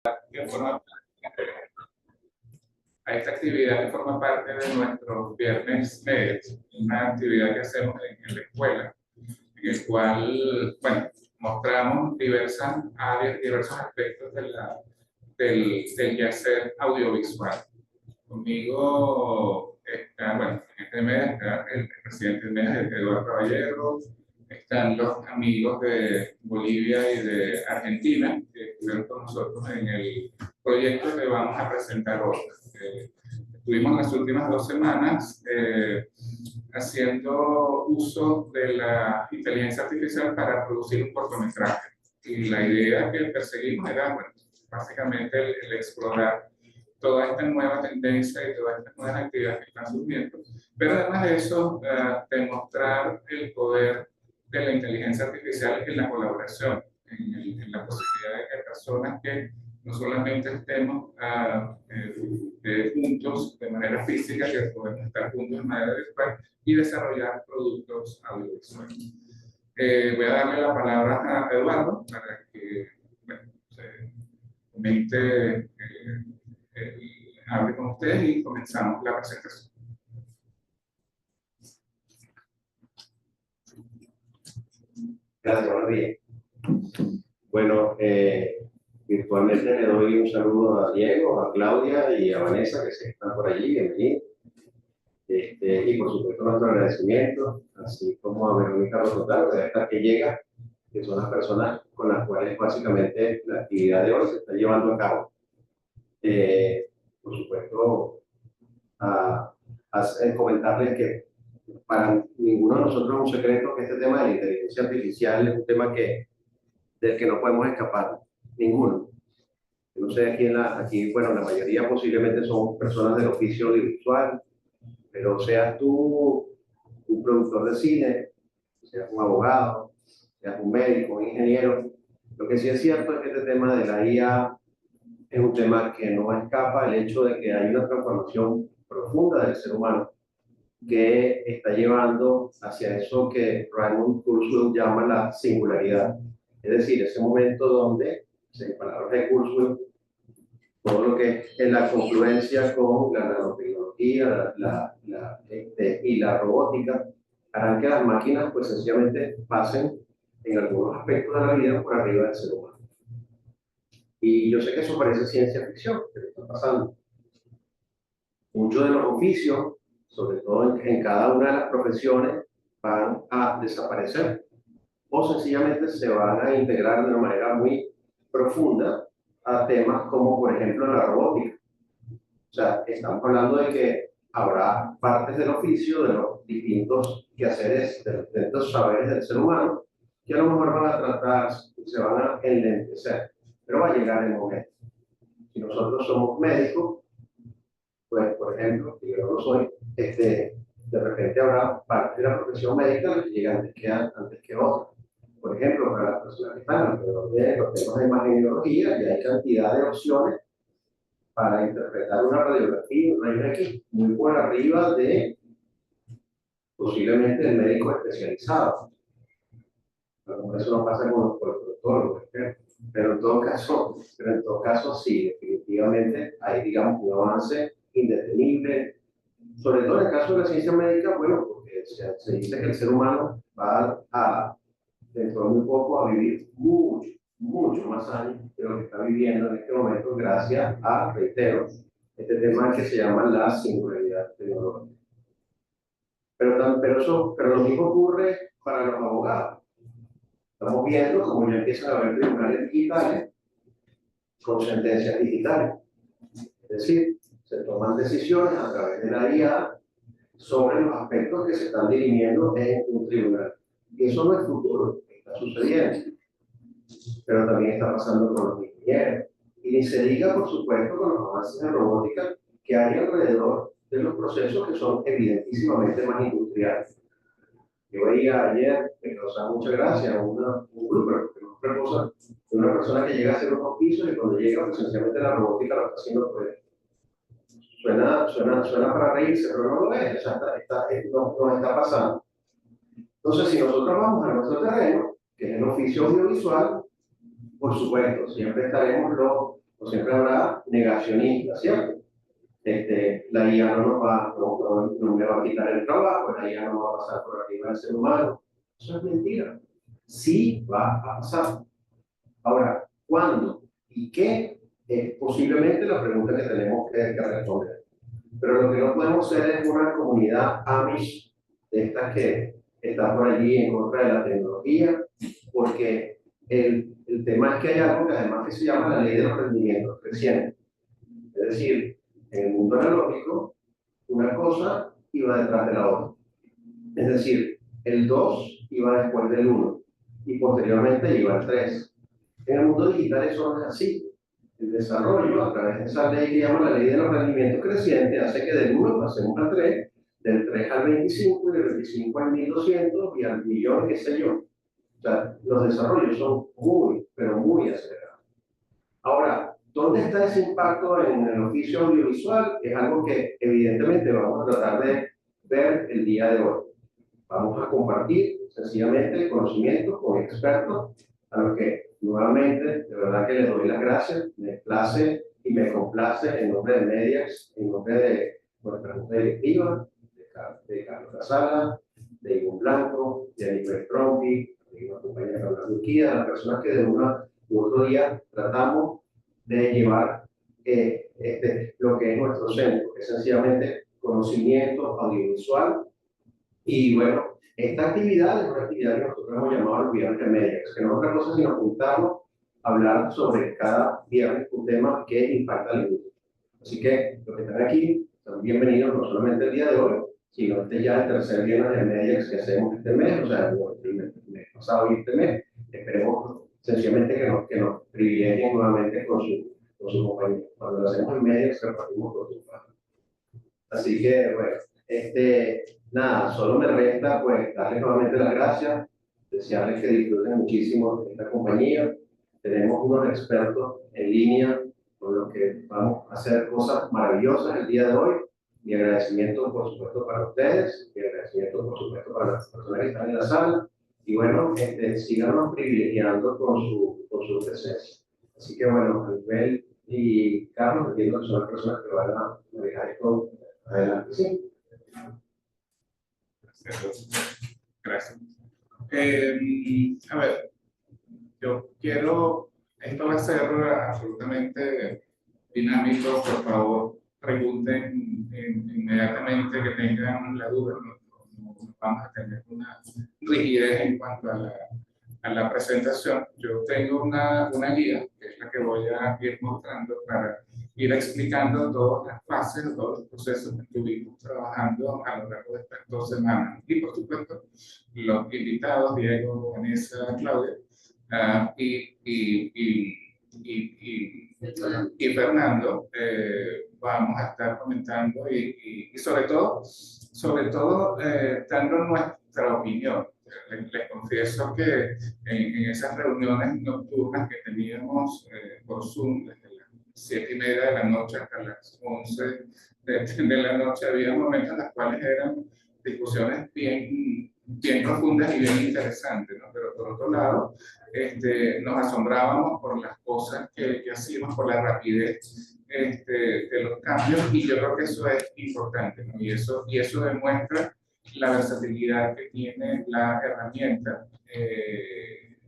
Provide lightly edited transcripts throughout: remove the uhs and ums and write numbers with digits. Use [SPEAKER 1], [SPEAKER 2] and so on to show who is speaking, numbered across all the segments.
[SPEAKER 1] que forma a esta actividad que forma parte de nuestros viernes medios, una actividad que hacemos en la escuela, en el cual, bueno, mostramos diversas áreas, diversos aspectos del quehacer audiovisual. Conmigo está, bueno, en este mes está el presidente del mes, Eduardo Caballero, están los amigos de Bolivia y de Argentina, que estuvieron con nosotros en el proyecto que vamos a presentar hoy. Estuvimos las últimas 2 semanas haciendo uso de la inteligencia artificial para producir un cortometraje. Y la idea que perseguimos era, bueno, básicamente el explorar toda esta nueva tendencia y todas estas nuevas actividades que están surgiendo, pero además de eso, demostrar el poder de la inteligencia artificial en la colaboración, en la posibilidad de que personas que no solamente estemos juntos de manera física, que podemos estar juntos de manera virtual y desarrollar productos audiovisuales. Voy a darle la palabra a Eduardo para que bueno, se comente, hable con ustedes y comenzamos la presentación.
[SPEAKER 2] Gracias, buenos días. Bueno, virtualmente le doy un saludo a Diego, a Claudia y a Vanessa, que se están por allí, bienvenidos. Y por supuesto nuestro agradecimiento, así como a Verónica Rototaro, que llega, que son las personas con las cuales básicamente la actividad de hoy se está llevando a cabo. Por supuesto, comentarles que para ninguno de nosotros es un secreto que este tema de la inteligencia artificial es un tema del que no podemos escapar, ninguno. Yo no sé, aquí, bueno, la mayoría posiblemente son personas del oficio audiovisual, pero seas tú un productor de cine, seas un abogado, seas un médico, un ingeniero, lo que sí es cierto es que este tema de la IA es un tema que no escapa el hecho de que hay una transformación profunda del ser humano que está llevando hacia eso que Raymond Kurzweil llama la singularidad. Es decir, ese momento donde, en palabras de Kurzweil, todo lo que es la confluencia con la nanotecnología y la robótica harán que las máquinas pues sencillamente pasen en algunos aspectos de la vida por arriba del ser humano. Y yo sé que eso parece ciencia ficción, pero está pasando. Muchos de los oficios, sobre todo en cada una de las profesiones, van a desaparecer o sencillamente se van a integrar de una manera muy profunda a temas como, por ejemplo, la robótica. O sea, estamos hablando de que habrá partes del oficio, de los distintos quehaceres, de los distintos saberes del ser humano, que a lo mejor van a tratar, se van a enlentecer, pero va a llegar el momento. Si nosotros somos médicos, pues, por ejemplo, que yo no lo soy, de repente habrá parte de la profesión médica que llega antes que otra. Por ejemplo, para las personas que están alrededor de los temas de imagenología, ya hay cantidad de opciones para interpretar una radiografía, un rayo X, muy por arriba de posiblemente el médico especializado. Bueno, eso no pasa con los proctólogos, pero en todo caso sí, definitivamente hay, digamos, un avance indetenible, sobre todo en el caso de la ciencia médica, bueno, porque se dice que el ser humano va dentro de muy poco a vivir mucho más años de lo que está viviendo en este momento gracias a, reitero, este tema que se llama la singularidad tecnológica. Pero lo mismo ocurre para los abogados. Estamos viendo cómo ya empiezan a haber tribunales digitales con sentencias digitales. Es decir, se toman decisiones a través de la IA sobre los aspectos que se están dirimiendo en un tribunal. Y eso no es futuro, está sucediendo. Pero también está pasando con los ingenieros. Y ni se diga, por supuesto, con los avances en robótica que hay alrededor de los procesos que son evidentísimamente más industriales. Yo veía ayer, me causaba mucha gracia, un grupo de una persona que llega a hacer unos pisos y cuando llega, pues sencillamente la robótica lo está haciendo por él. Suena para reírse, pero no lo es, o sea, nos está pasando. Entonces, si nosotros vamos a nuestro terreno, que es el oficio audiovisual, por supuesto, siempre estaremos los o siempre habrá negacionistas, ¿cierto? La IA no me va a quitar el trabajo, la IA no va a pasar por arriba del ser humano. Eso es mentira. Sí va a pasar. Ahora, ¿cuándo y qué? Es posiblemente la pregunta que tenemos que responder. Pero lo que no podemos ser es una comunidad Amish de estas que está por allí en contra de la tecnología, porque el tema es que hay algo que además que se llama la ley de los rendimientos crecientes. Es decir, en el mundo analógico, una cosa iba detrás de la otra. Es decir, el 2 iba después del 1 y posteriormente iba al 3. En el mundo digital eso no es así. El desarrollo, a través de esa ley que llama la ley de los rendimientos crecientes, hace que del 1 pasemos al 3, del 3 al 25 y del 25 al 1200 y al millón, qué sé yo. O sea, los desarrollos son muy, pero muy acelerados. Ahora, ¿dónde está ese impacto en el oficio audiovisual? Es algo que evidentemente vamos a tratar de ver el día de hoy. Vamos a compartir sencillamente el conocimiento con expertos a los que nuevamente de verdad que les doy las gracias, me place y me complace en nombre de Mediax, en nombre de nuestra junta directiva, de Carlos Casala, de Ivonne Blanco, de Aníbal Trompi, de una compañera de la Turquía, las personas que de una u otro día tratamos de llevar lo que es nuestro centro, que es sencillamente conocimiento audiovisual. Y bueno, esta actividad es una actividad que nosotros hemos llamado los viernes de Mediax, que no es otra cosa sino juntarnos a hablar sobre cada viernes un tema que impacta la industria. Así que los que están aquí son bienvenidos no solamente el día de hoy, sino ya el tercer viernes de Mediax que hacemos este mes, o sea, el mes pasado y este mes. Esperemos sencillamente que nos privilegien nuevamente con su compañía. Cuando lo hacemos en Mediax, repartimos con su padre. Así que, bueno, nada, solo me resta pues darles nuevamente las gracias, desearles que disfruten muchísimo de esta compañía. Tenemos unos expertos en línea con los que vamos a hacer cosas maravillosas el día de hoy. Mi agradecimiento, por supuesto, para ustedes, mi agradecimiento, por supuesto, para las personas que están en la sala. Y bueno, síganos privilegiando con su presencia. Así que, bueno, Anibel y Carlos, entiendo que son las personas que van a manejar esto adelante. Sí.
[SPEAKER 1] Gracias. A ver, yo quiero, esto va a ser absolutamente dinámico, por favor, pregunten inmediatamente que tengan la duda, no vamos a tener una rigidez en cuanto a la presentación. Yo tengo una guía, que es la que voy a ir mostrando para ir explicando todas las fases, todos los procesos que estuvimos trabajando a lo largo de estas 2 semanas. Y por supuesto, los invitados, Diego, Vanessa, Claudia, y Fernando, vamos a estar comentando y sobre todo dando nuestra opinión. Les confieso que en esas reuniones nocturnas que teníamos por Zoom desde las 7:30 de la noche hasta las 11 de la noche, había momentos en los cuales eran discusiones bien profundas y bien interesantes, ¿no? Pero por otro lado, nos asombrábamos por las cosas que hacíamos, por la rapidez de los cambios, y yo creo que eso es importante, ¿no? Y eso demuestra la versatilidad que tiene la herramienta,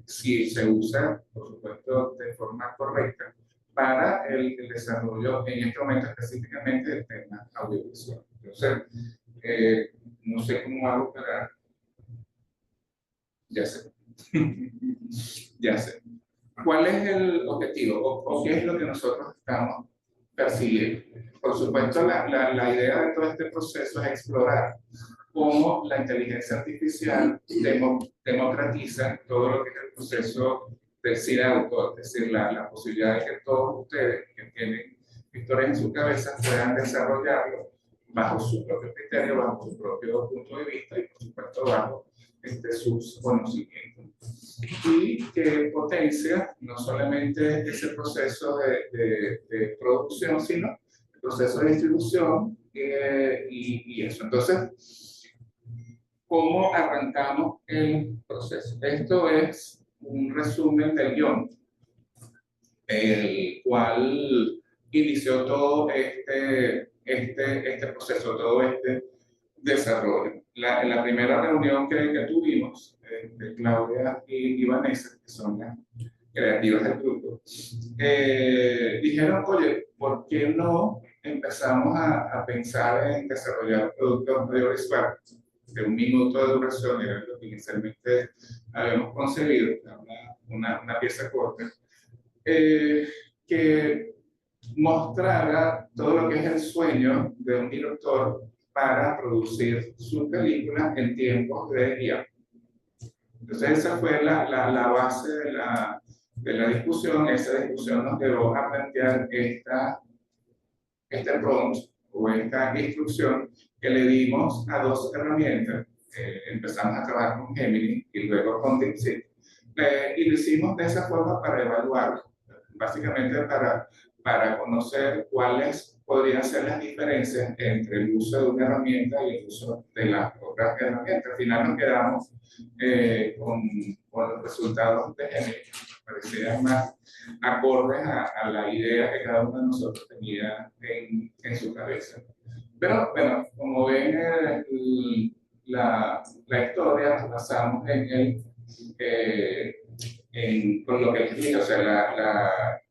[SPEAKER 1] si se usa, por supuesto, de forma correcta, para el desarrollo, en este momento específicamente, del tema audiovisual. Entonces, no sé cómo hago para... Ya sé. Ya sé. ¿Cuál es el objetivo o qué es lo que nosotros estamos persiguiendo? Por supuesto, la idea de todo este proceso es explorar cómo la inteligencia artificial democratiza todo lo que es el proceso del cine de autor, es decir, la posibilidad de que todos ustedes que tienen historias en su cabeza puedan desarrollarlo bajo su propio criterio, bajo su propio punto de vista y, por supuesto, bajo sus conocimientos. Y que potencia no solamente ese proceso de producción, sino el proceso de distribución y eso. Entonces, ¿cómo arrancamos el proceso? Esto es un resumen del guión. el cual inició todo este proceso, todo este desarrollo. En la primera reunión que tuvimos, Claudia y Vanessa, que son las creativas del grupo, dijeron, oye, ¿por qué no empezamos a pensar en desarrollar productos audiovisuales de 1 minuto de duración, y era lo que inicialmente habíamos concebido, una pieza corta, que mostrara todo lo que es el sueño de un director para producir su película en tiempos de guión. Entonces esa fue la base de la discusión. Esa discusión nos llevó a plantear este prompt o esta instrucción que le dimos a 2 herramientas. Empezamos a trabajar con Gemini y luego con DeepSeek. Y lo hicimos de esa forma para evaluarlo, básicamente para conocer cuáles podrían ser las diferencias entre el uso de una herramienta y el uso de las otras herramientas. Al final nos quedamos con los resultados de Gemini, que parecían más acordes a la idea que cada uno de nosotros tenía en su cabeza. Pero bueno, como ven, la historia nos basamos con lo que les dije, o sea,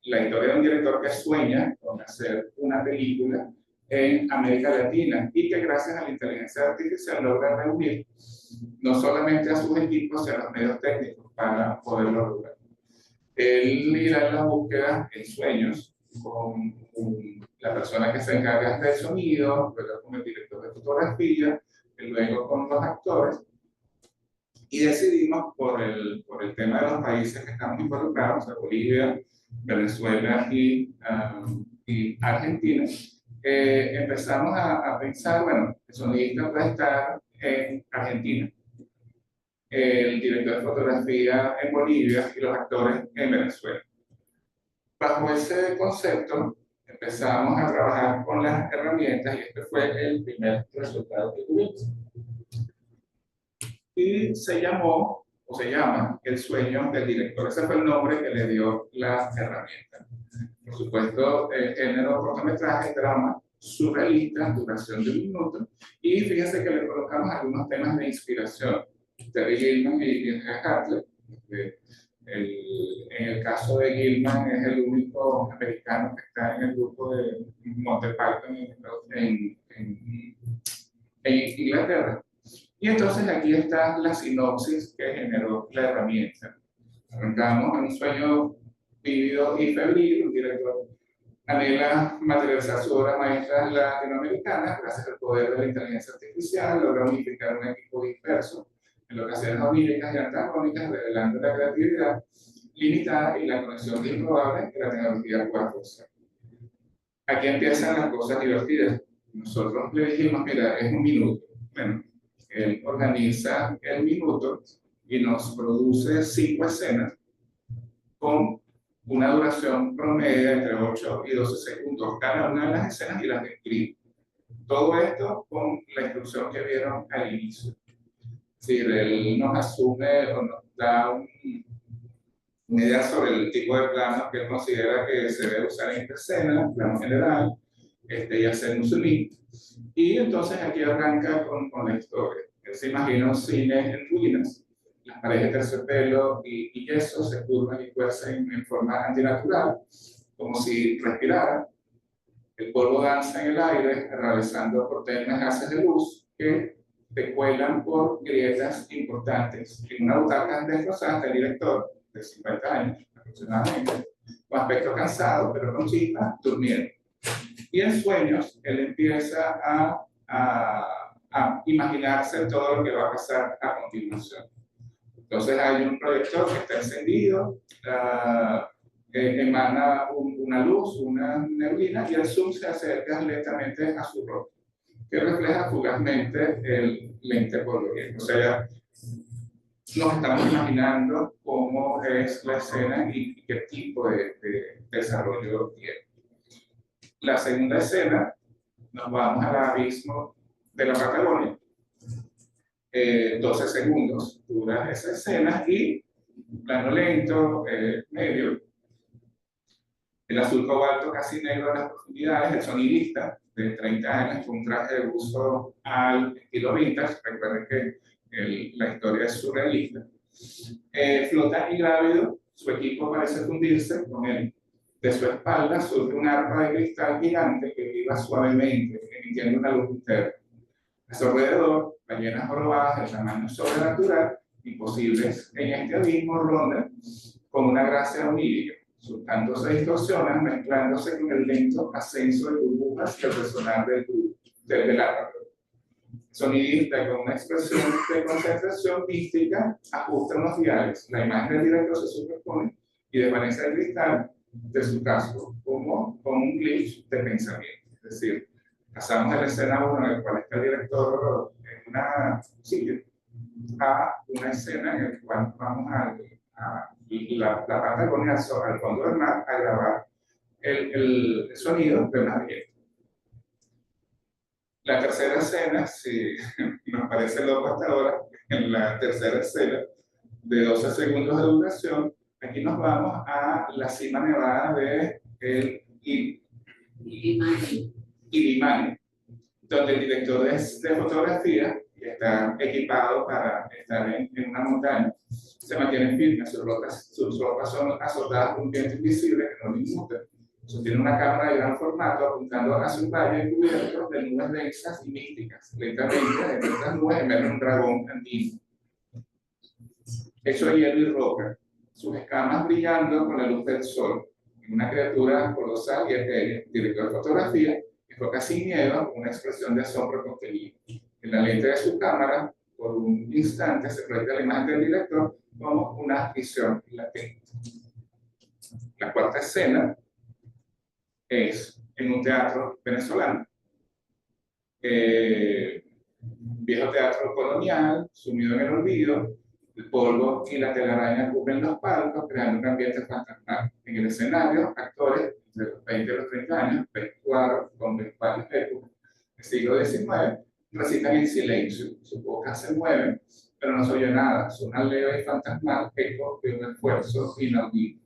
[SPEAKER 1] la historia de un director que sueña con hacer una película en América Latina y que gracias a la inteligencia artificial logra reunir no solamente a sus equipos, sino a los medios técnicos para poderlo lograr. Él irá en la búsqueda en sueños con la persona que se encarga del sonido, luego con el director de fotografía, y luego con los actores. Y decidimos, por el tema de los países que estamos involucrados, Bolivia, Venezuela y Argentina, empezamos a pensar, bueno, el sonidista puede estar en Argentina, el director de fotografía en Bolivia y los actores en Venezuela. Bajo ese concepto, empezamos a trabajar con las herramientas y este fue el primer resultado que tuvimos. Y se llamó, o se llama, El sueño del director. Ese fue el nombre que le dio la herramienta. Por supuesto, el género cortometraje, drama, surrealista, duración de 1 minuto. Y fíjense que le colocamos algunos temas de inspiración. Terry Gilliam y Henry Hartley. En el caso de Gilman, es el único americano que está en el grupo de Monty Python en Inglaterra. Y entonces aquí está la sinopsis que generó la herramienta. Arrancamos en un sueño vívido y febril. Un director anhela materializar su obra maestra latinoamericana gracias al poder de la inteligencia artificial, logra unificar un equipo disperso en locaciones oníricas y antagónicas, revelando la creatividad limitada y la conexión improbable que la tecnología pueda forzar. Aquí empiezan las cosas divertidas. Nosotros le dijimos, mira, es 1 minuto. Bueno, él organiza el minuto y nos produce 5 escenas con una duración promedio entre 8 y 12 segundos cada una de las escenas y las describe. Todo esto con la instrucción que vieron al inicio. Es decir, él nos asume o nos da una idea sobre el tipo de planos que él considera que se debe usar en esta escena, plano general, y hacer un zoom in. Y entonces aquí arranca con la historia. Él se imagina un cine en ruinas, las paredes de terciopelo y yeso se curvan y cuecen en forma antinatural, como si respiraran. El polvo danza en el aire, atravesando por tenues haces de luz que te cuelan por grietas importantes. En una butaca destrozada del director, de 50 años aproximadamente, con aspecto cansado, pero con chispa, durmiendo. Y en sueños, él empieza a imaginarse todo lo que va a pasar a continuación. Entonces hay un proyector que está encendido, emana una luz, una neblina, y el zoom se acerca lentamente a su rostro, que refleja fugazmente el lente colorido. O sea, nos estamos imaginando cómo es la escena y qué tipo de desarrollo tiene. La segunda escena, nos vamos al abismo de la Patagonia. 12 segundos dura esa escena y plano lento, medio. El azul cobalto casi negro en las profundidades, el sonidista de 30 años con un traje de buzo al estilo vintage. Recuerden que la historia es surrealista. Flota ingrávido, su equipo parece fundirse con él. De su espalda surge un arpa de cristal gigante que vibra suavemente, emitiendo una luz interna. A su alrededor, ballenas jorobadas de tamaño sobrenatural, imposibles en este abismo, rondan con una gracia onírica. Sus cantos se distorsionan, mezclándose con el lento ascenso de burbujas y el resonar del arpa. Sonidista con una expresión de concentración mística ajusta unos diales. La imagen del director se superpone y desvanece el cristal de su casco como con un glitch de pensamiento. Es decir, pasamos de la escena 1 en la cual está el director en un sitio a una escena en la cual vamos a la Patagonia, al fondo del mar, a grabar el sonido de una belleza. La tercera escena, si nos parece loco hasta ahora, en la tercera escena de 12 segundos de duración, aquí nos vamos a la cima nevada de el Illimani, donde el director de fotografía, que está equipado para estar en una montaña, se mantiene firme. Sus ropas son azotadas por un viento invisible que no lo inmuta. Sostiene una cámara de gran formato apuntando hacia un valle cubierto de nubes densas y místicas. Lentamente, entre estas nubes emerge un dragón andino, hecho de hielo y roca, sus escamas brillando con la luz del sol. Una criatura colosal y etérea. Director de fotografía, enfoca sin miedo con una expresión de asombro contenido. En la lente de su cámara, por un instante, se proyecta la imagen del director como una visión latente. La cuarta escena es en un teatro venezolano. Viejo teatro colonial, sumido en el olvido, el polvo y la telaraña cubren los palcos, creando un ambiente fantasmal. En el escenario, actores de los 20 a los 30 años, vestuarios con vestuarios épocas del siglo XIX, recitan en silencio. Sus bocas se mueven, pero no se oye nada. Suena leve y fantasmal, eco de un esfuerzo inaudible.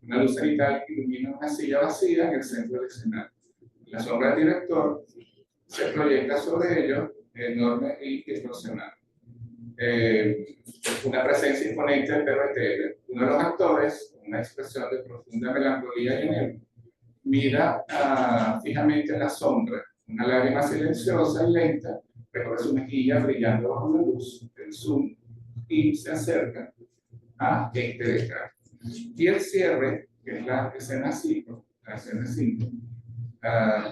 [SPEAKER 1] Una luz cenital ilumina una silla vacía en el centro del escenario. La sombra del director se proyecta sobre ellos, enorme y distorsionada. Una presencia imponente del PRTL. Uno de los actores, con una expresión de profunda melancolía y anhelo, mira fijamente la sombra. Una lágrima silenciosa y lenta recorre su mejilla brillando bajo la luz del zoom y se acerca a este detrás. Y el cierre, que es la escena 5,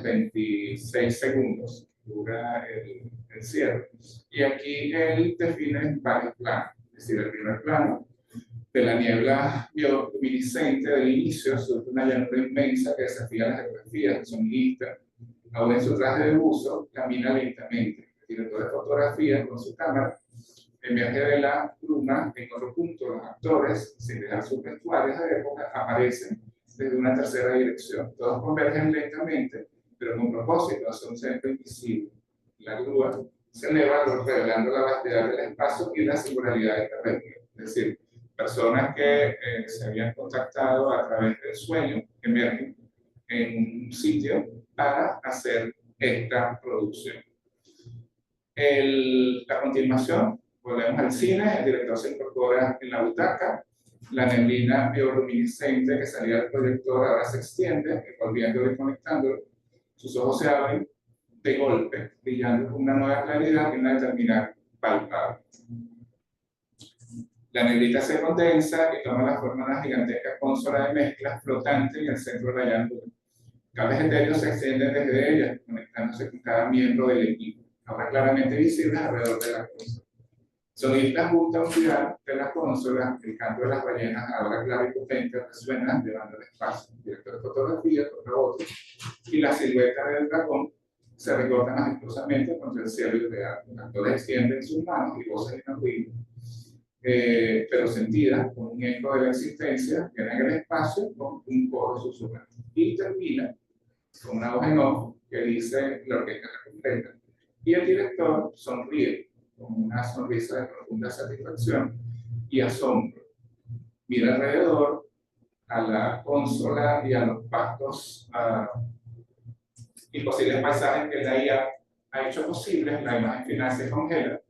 [SPEAKER 1] 26 segundos dura el cierre. Y aquí él define varios planos. Es decir, el primer plano de la niebla bioluminiscente del inicio surge una llanura inmensa que desafía las geografías. El sonidista, aún en su traje de buzo, camina lentamente. El director de fotografía, con su cámara, emerge de la bruma. En otro punto, los actores, sin dejar sus vestuarios de época, aparecen desde una tercera dirección. Todos convergen lentamente, pero con propósito hacia un centro invisible. La grúa se eleva revelando la vastedad del espacio y la singularidad del terreno. Es decir, personas que se habían contactado a través del sueño emergen en un sitio para hacer esta producción. A continuación, volvemos al cine. El director se incorpora en la butaca. La neblina bioluminiscente que salía del proyector ahora se extiende, envolviéndolo y conectándolo. Sus ojos se abren de golpe, brillando con una nueva claridad y una determinada palpable. La neblita se condensa y toma la forma de una gigantesca consola de mezclas flotante en el centro de la llanura. Cables etéreos se extienden desde ella, conectándose con cada miembro del equipo, ahora claramente visibles alrededor de la consola. Sonidista junto a un dial de la consola, el canto de las ballenas, ahora claro y potente, resuena llevando el espacio. El director de fotografía toca otro, y la silueta del dragón se recorta majestuosamente contra el cielo ideal. Los actores extienden sus manos y voces inaudibles, pero sentidas, con un eco de la existencia, llenan el espacio con un coro susurrante. Y termina con una voz en off que dice la orquesta completa. Y el director sonríe con una sonrisa de profunda satisfacción y asombro. Mira alrededor, a la consola y a los pastos y posibles paisajes que la IA ha hecho posibles. La imagen final se congela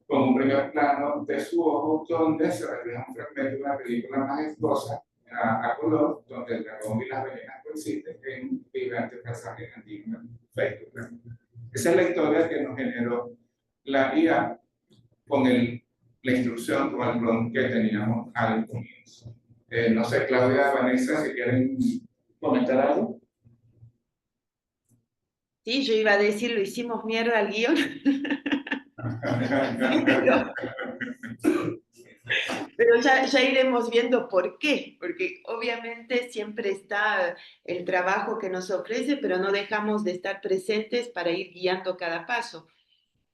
[SPEAKER 1] con un primer plano de su ojo donde se refleja un fragmento de una película majestuosa a color, donde el dragón y las ballenas coexisten en un vibrante paisaje andino Facebook. Esa es la historia que nos generó la IA con la instrucción, con el prompt que teníamos al comienzo. No sé, Claudia, Vanessa, si quieren comentar algo.
[SPEAKER 3] Sí, yo iba a decir, lo hicimos mierda al guión. Pero ya iremos viendo por qué, porque obviamente siempre está el trabajo que nos ofrece, pero no dejamos de estar presentes para ir guiando cada paso.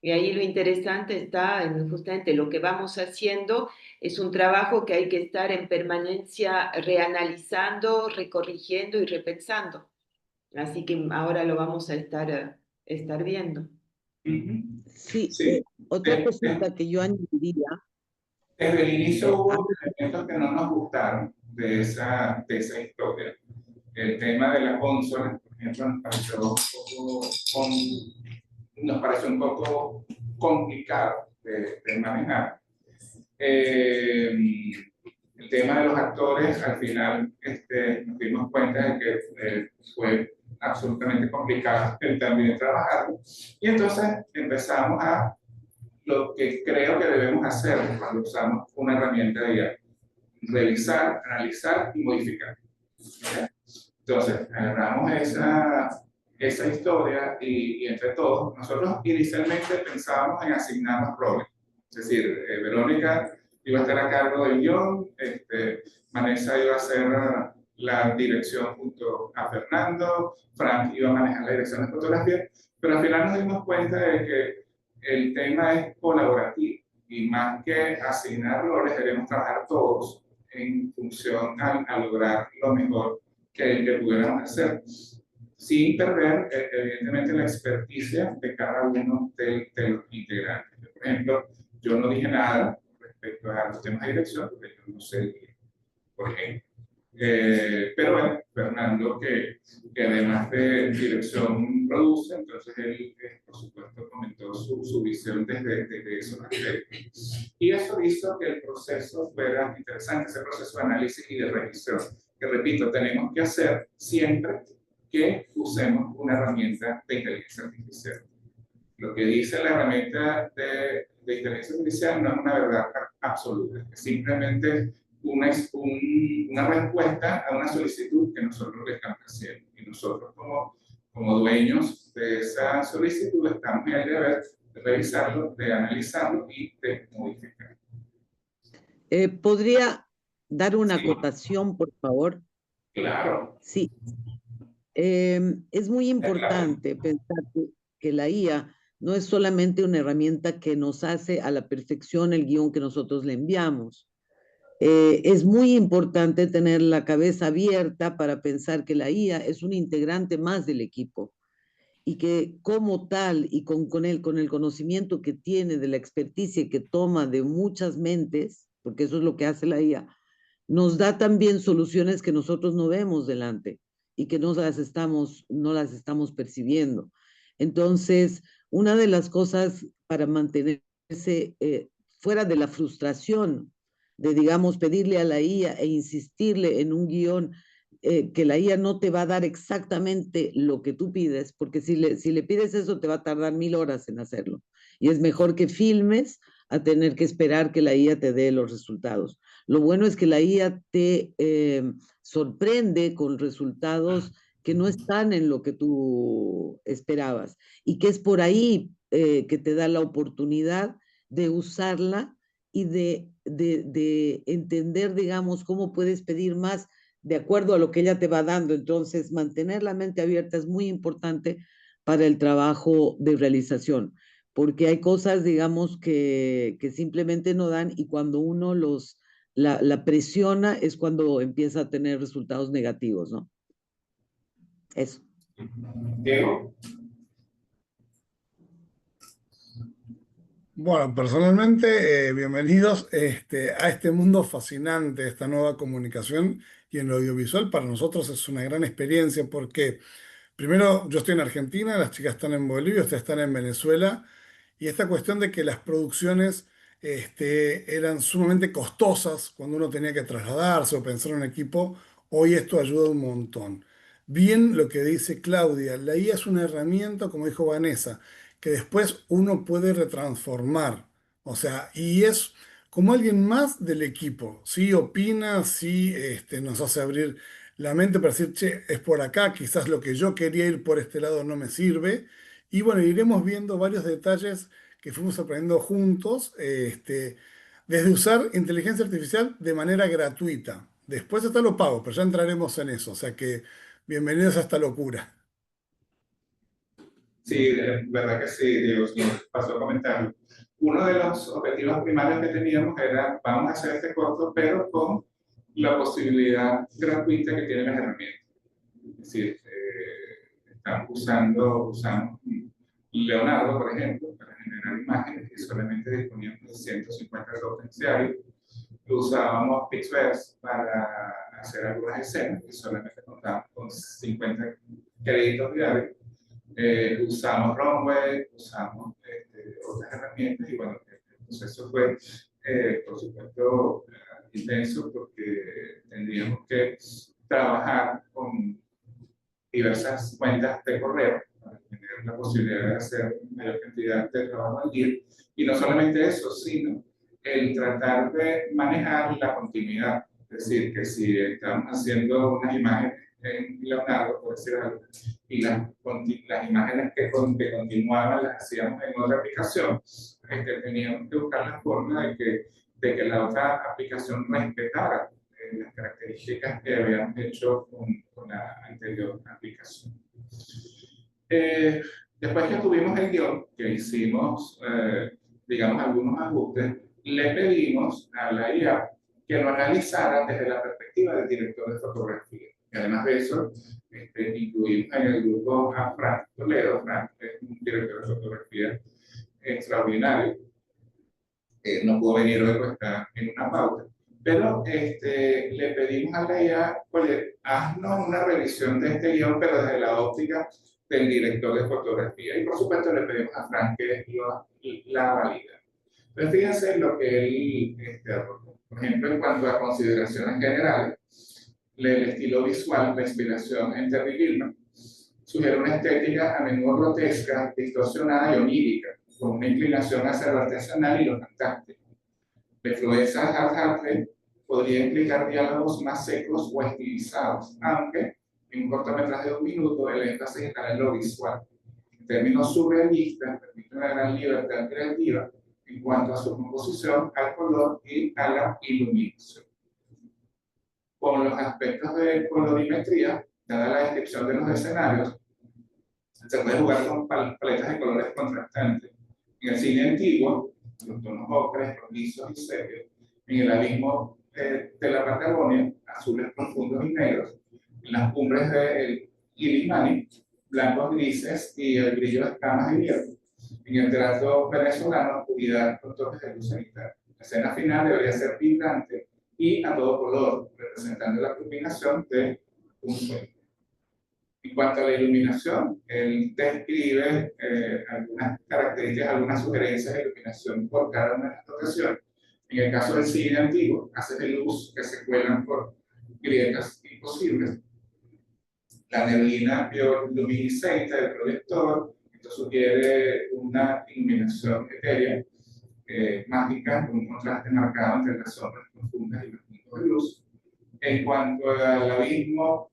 [SPEAKER 3] Y ahí lo interesante está en justamente lo que vamos haciendo, es un trabajo que hay que estar en permanencia reanalizando, recorrigiendo y repensando. Así que ahora lo vamos a estar viendo.
[SPEAKER 4] Sí,
[SPEAKER 1] Sí.
[SPEAKER 4] otra cosita que yo añadiría.
[SPEAKER 1] Desde el inicio hubo elementos que no nos gustaron de esa historia. El tema de la consola, por ejemplo, nos pareció un poco complicado de manejar. El tema de los actores, al final nos dimos cuenta de que fue absolutamente complicado también trabajarlo. Y entonces empezamos a lo que creo que debemos hacer cuando usamos una herramienta de IA: revisar, analizar y modificar. ¿Okay? Entonces, agarramos esa historia y entre todos, nosotros inicialmente pensábamos en asignarnos roles. Es decir, Verónica iba a estar a cargo del guión, Vanessa iba a hacer la dirección junto a Fernando, Frank iba a manejar la dirección de fotografía, pero al final nos dimos cuenta de que el tema es colaborativo y más que asignar roles, debemos trabajar todos en función a lograr lo mejor que pudiéramos hacer, sin perder evidentemente la experticia de cada uno de los integrantes. Por ejemplo, yo no dije nada respecto a los temas de dirección, porque yo no sé, por ejemplo. Pero bueno, Fernando, que además de dirección produce, entonces él, por supuesto, comentó su visión desde esos aspectos. Y eso hizo que el proceso fuera interesante, ese proceso de análisis y de revisión, que repito, tenemos que hacer siempre que usemos una herramienta de inteligencia artificial. Lo que dice la herramienta de inteligencia artificial no es una verdad absoluta, es simplemente una respuesta a una solicitud que nosotros le estamos haciendo. Y nosotros como dueños de esa solicitud estamos en el deber de revisarlo, de analizarlo y de modificarlo.
[SPEAKER 4] ¿Podría dar una acotación, por favor?
[SPEAKER 1] Claro.
[SPEAKER 4] Sí. Es muy importante pensar que la IA no es solamente una herramienta que nos hace a la perfección el guión que nosotros le enviamos. Es muy importante tener la cabeza abierta para pensar que la IA es un integrante más del equipo y que como tal y con el conocimiento que tiene, de la experticia que toma de muchas mentes, porque eso es lo que hace la IA, nos da también soluciones que nosotros no vemos delante y que no las estamos percibiendo. Entonces, una de las cosas para mantenerse fuera de la frustración de, digamos, pedirle a la IA e insistirle en un guión que la IA no te va a dar exactamente lo que tú pides, porque si le pides eso te va a tardar 1000 horas en hacerlo. Y es mejor que filmes a tener que esperar que la IA te dé los resultados. Lo bueno es que la IA te sorprende con resultados que no están en lo que tú esperabas y que es por ahí que te da la oportunidad de usarla y de entender, digamos, cómo puedes pedir más de acuerdo a lo que ella te va dando. Entonces, mantener la mente abierta es muy importante para el trabajo de realización, porque hay cosas, digamos, que simplemente no dan y cuando uno la presiona es cuando empieza a tener resultados negativos, ¿no? Eso.
[SPEAKER 1] Diego.
[SPEAKER 5] Bueno, personalmente, bienvenidos a este mundo fascinante, esta nueva comunicación y en lo audiovisual para nosotros es una gran experiencia porque primero yo estoy en Argentina, las chicas están en Bolivia, ustedes están en Venezuela y esta cuestión de que las producciones eran sumamente costosas cuando uno tenía que trasladarse o pensar en un equipo, hoy esto ayuda un montón. Bien lo que dice Claudia, la IA es una herramienta, como dijo Vanessa, que después uno puede retransformar. O sea, y es como alguien más del equipo. Sí opina, sí nos hace abrir la mente para decir, che, es por acá, quizás lo que yo quería ir por este lado no me sirve. Y bueno, iremos viendo varios detalles que fuimos aprendiendo juntos, desde usar inteligencia artificial de manera gratuita. Después está lo pago, pero ya entraremos en eso. O sea que bienvenidos a esta locura.
[SPEAKER 1] Sí, verdad que sí, Diego, nos pasó a comentarlo. Uno de los objetivos primarios que teníamos era, vamos a hacer este corto, pero con la posibilidad gratuita que tienen las herramientas. Es decir, usamos Leonardo, por ejemplo, para generar imágenes y solamente disponíamos de 150 tokens diarios. Usábamos Pixverse para hacer algunas escenas y solamente contábamos con 50 créditos diarios. Usamos Runway, usamos otras herramientas y bueno, el proceso fue, por supuesto, intenso porque tendríamos que trabajar con diversas cuentas de correo para tener la posibilidad de hacer mayor cantidad de trabajo al día. Y no solamente eso, sino el tratar de manejar la continuidad. Es decir, que si estamos haciendo unas imágenes en Leonardo, por decir algo, y las imágenes que continuaban las hacíamos en otra aplicación, teníamos que buscar la forma de que la otra aplicación respetara las características que habíamos hecho con la anterior aplicación. Después que tuvimos el guión, que hicimos, digamos, algunos ajustes, le pedimos a la IA que lo analizara desde la perspectiva del director de fotografía. Y además de eso, incluimos en el grupo a Frank Toledo. Frank es un director de fotografía extraordinario. No pudo venir hoy porque está en una pauta. Pero le pedimos a la IA, oye, haznos una revisión de este guión, pero desde la óptica del director de fotografía. Y por supuesto le pedimos a Frank que la valida. Entonces fíjense lo que él arrojó. Por ejemplo, en cuanto a consideraciones generales, el estilo visual, la inspiración en Terry Gilliam, sugiere una estética a menudo grotesca, distorsionada y onírica, con una inclinación hacia lo artesanal y lo fantástico. La influencia de Hal Hartley podría implicar diálogos más secos o estilizados, aunque en un cortometraje de 1 minuto el énfasis está en lo visual. En términos surrealistas, permite una gran libertad creativa en cuanto a su composición, al color y a la iluminación. Con los aspectos de colorimetría, dada la descripción de los escenarios, se puede jugar con paletas de colores contrastantes. En el cine antiguo, los tonos ocres, rojizos y serios. En el abismo de la Patagonia, azules profundos y negros. En las cumbres del Illimani, blancos grises y el brillo de escamas de hierro. En el teatro venezolano, oscuridad con toques de luz cenital. La escena final debería ser vibrante y a todo color, representando la culminación de un sueño. En cuanto a la iluminación, él describe algunas características, algunas sugerencias de iluminación por cada una de las locaciones. En el caso del cine antiguo, haces de luz que se cuelan por grietas imposibles. La neblina bioluminiscente del proyector, esto sugiere una iluminación etérea, mágica, con un contraste marcado entre las sombras profundas y los puntos de luz. En cuanto al abismo,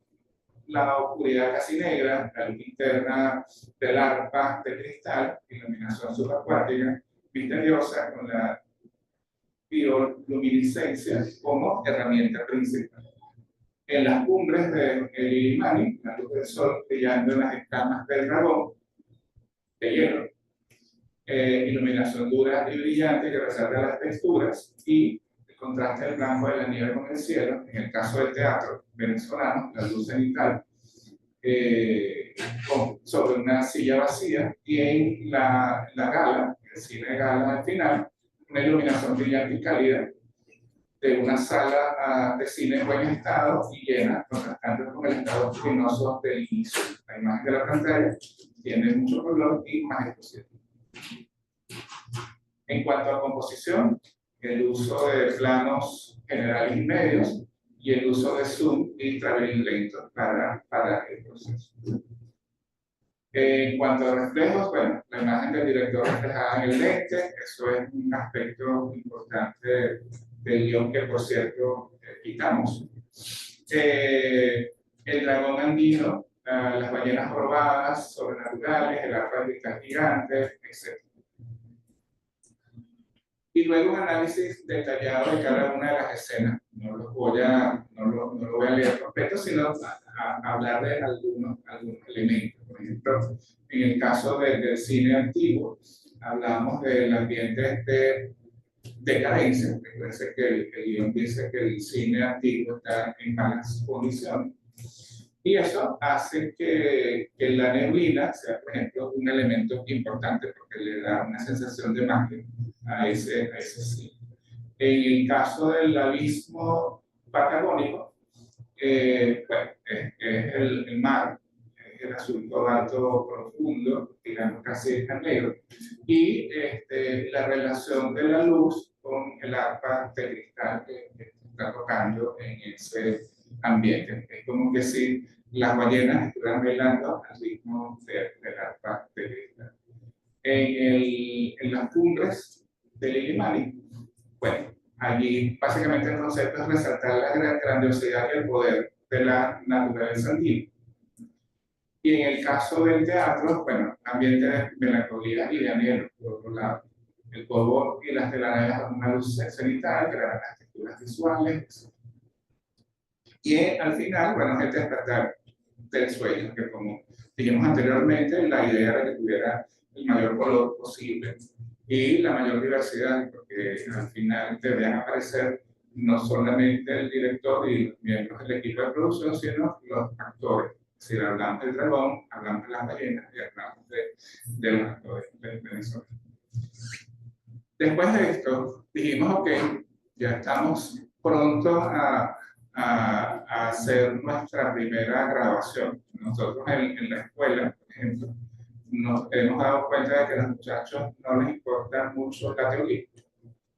[SPEAKER 1] la oscuridad casi negra, la luz interna del arpa de cristal, iluminación subacuática, misteriosa, con la bioluminiscencia como herramienta principal. En las cumbres del Illimani, la luz del sol brillando en las escamas del dragón de hielo, iluminación dura y brillante que resalta las texturas y el contraste del blanco de la nieve con el cielo. En el caso del teatro venezolano, la luz cenital sobre una silla vacía, y en la gala, es cine de gala al final, una iluminación brillante y cálida de una sala de cine en buen estado y llena, contrastando con el estado luminoso del inicio. La imagen de la pantalla tiene mucho color y más explosivo. En cuanto a composición, el uso de planos generales y medios y el uso de zoom y traveling lento para el proceso. En cuanto a reflejos, bueno, la imagen del director reflejada en el lente, eso es un aspecto importante del guión que, por cierto, quitamos. El dragón andino, las ballenas jorobadas, sobrenaturales, el arpa gigante, etc. Y luego un análisis detallado de cada una de las escenas. No lo voy a leer completo, sino a hablar de algunos elementos. Por ejemplo, en el caso del cine antiguo, hablamos del ambiente de decadencia. Recuerden que el guión dice que el cine antiguo está en malas condiciones. Y eso hace que la neblina sea, por ejemplo, un elemento importante porque le da una sensación de magia a ese cine. En el caso del abismo patagónico, bueno, es el mar, es el azul cobalto profundo, digamos casi a negro, y la relación de la luz con el arpa de cristal que está tocando en ese ambiente. Es como que si las ballenas estuvieran bailando al ritmo del arpa de cristal. En las cumbres del Illimani, bueno, allí básicamente el concepto es resaltar la grandiosidad y el poder de la naturaleza andina. Y en el caso del teatro, bueno, ambiente de melancolía y de anhelo, por otro lado. El polvo y las telarañas con una luz cenital, crean las texturas visuales. Y al final, bueno, el despertar del sueño, que como dijimos anteriormente, la idea era que tuviera el mayor color posible y la mayor diversidad, porque al final deberían aparecer no solamente el director y los miembros del equipo de producción, sino los actores. Es decir, hablamos del dragón, hablamos de las ballenas y hablamos de los actores venezolanos. Después de esto, dijimos, ok, ya estamos prontos a hacer nuestra primera grabación. Nosotros en la escuela, por ejemplo, nos hemos dado cuenta de que a los muchachos no les importa mucho la teoría,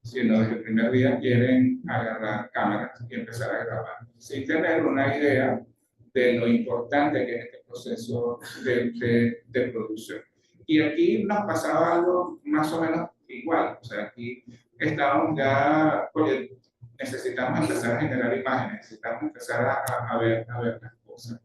[SPEAKER 1] sino desde el primer día quieren agarrar cámaras y empezar a grabar, sin tener una idea de lo importante que es este proceso de producción. Y aquí nos pasaba algo más o menos igual, o sea, aquí estábamos ya, oye, necesitamos empezar a generar imágenes, necesitamos empezar a ver las cosas.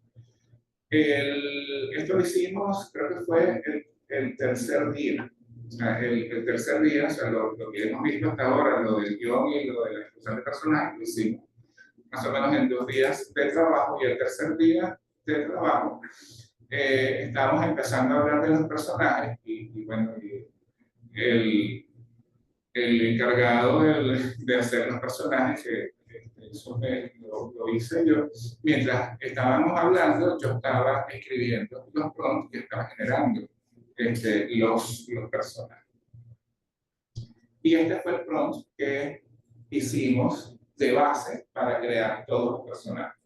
[SPEAKER 1] Esto lo hicimos, creo que fue el tercer día. O sea, el tercer día, o sea, lo que hemos visto hasta ahora, lo del guión y lo de la expresión de personajes, lo hicimos más o menos en 2 días de trabajo, y el tercer día de trabajo estábamos empezando a hablar de los personajes y bueno, el encargado de hacer los personajes, que eso lo hice yo, mientras estábamos hablando, yo estaba escribiendo los prompts que estaba generando los personajes. Y este fue el prompt que hicimos de base para crear todos los personajes.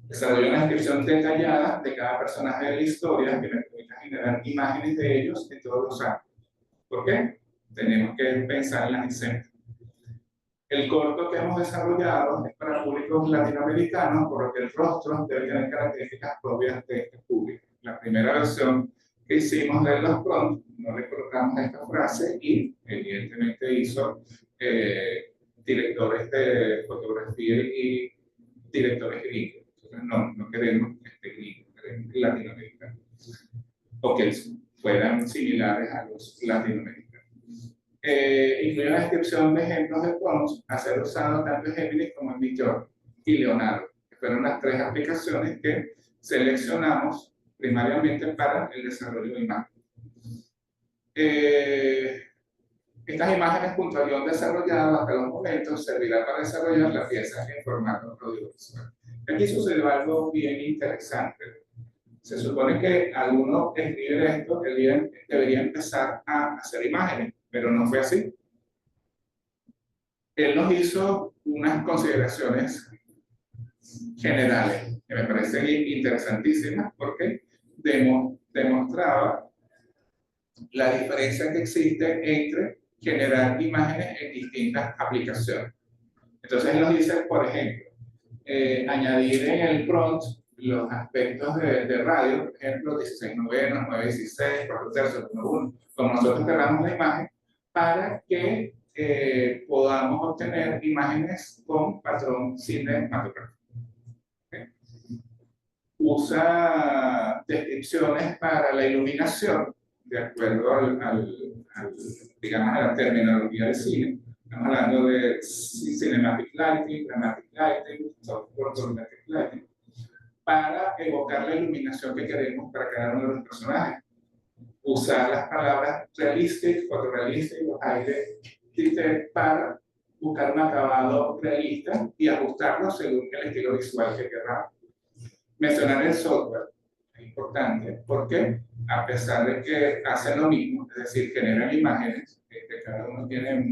[SPEAKER 1] Desarrollé una descripción detallada de cada personaje de la historia que me permite generar imágenes de ellos en todos los ángulos. ¿Por qué? Tenemos que pensar en las escenas. El corto que hemos desarrollado es para públicos latinoamericanos, por lo que el rostro debe tener características propias de este público. La primera versión que hicimos de los prompts, no le colocamos esta frase y evidentemente hizo directores de fotografía y directores gringos. Entonces no queremos gringos, queremos latinoamericanos. O que fueran similares a los latinoamericanos. Incluye una descripción de ejemplos de prompts a ser usados tanto en Gemini como en Midjourney y Leonardo, que fueron las 3 aplicaciones que seleccionamos primariamente para el desarrollo de imágenes. Estas imágenes junto al guión desarrollado hasta los momentos servirá para desarrollar la pieza en formato audiovisual. Aquí sucedió algo bien interesante. Se supone que al uno escribir esto, el guión debería empezar a hacer imágenes, pero no fue así. Él nos hizo unas consideraciones generales que me parecen interesantísimas porque demostraba la diferencia que existe entre generar imágenes en distintas aplicaciones. Entonces él nos dice, por ejemplo, añadir en el prompt los aspectos de radio, por ejemplo, 16 novenos, 9/16, 4/3, 1/1, como nosotros queramos la imagen, para que podamos obtener imágenes con patrón cinematográfico. ¿Okay? Usa descripciones para la iluminación, de acuerdo digamos, a la terminología del cine. Estamos hablando de cinematic lighting, dramatic lighting, photographic lighting, para evocar la iluminación que queremos para cada uno de los personajes. Usar las palabras realistic, fotorealistic, aire, para buscar un acabado realista y ajustarlo según el estilo visual que queramos. Mencionar el software es importante porque, a pesar de que hacen lo mismo, es decir, generan imágenes, cada uno tiene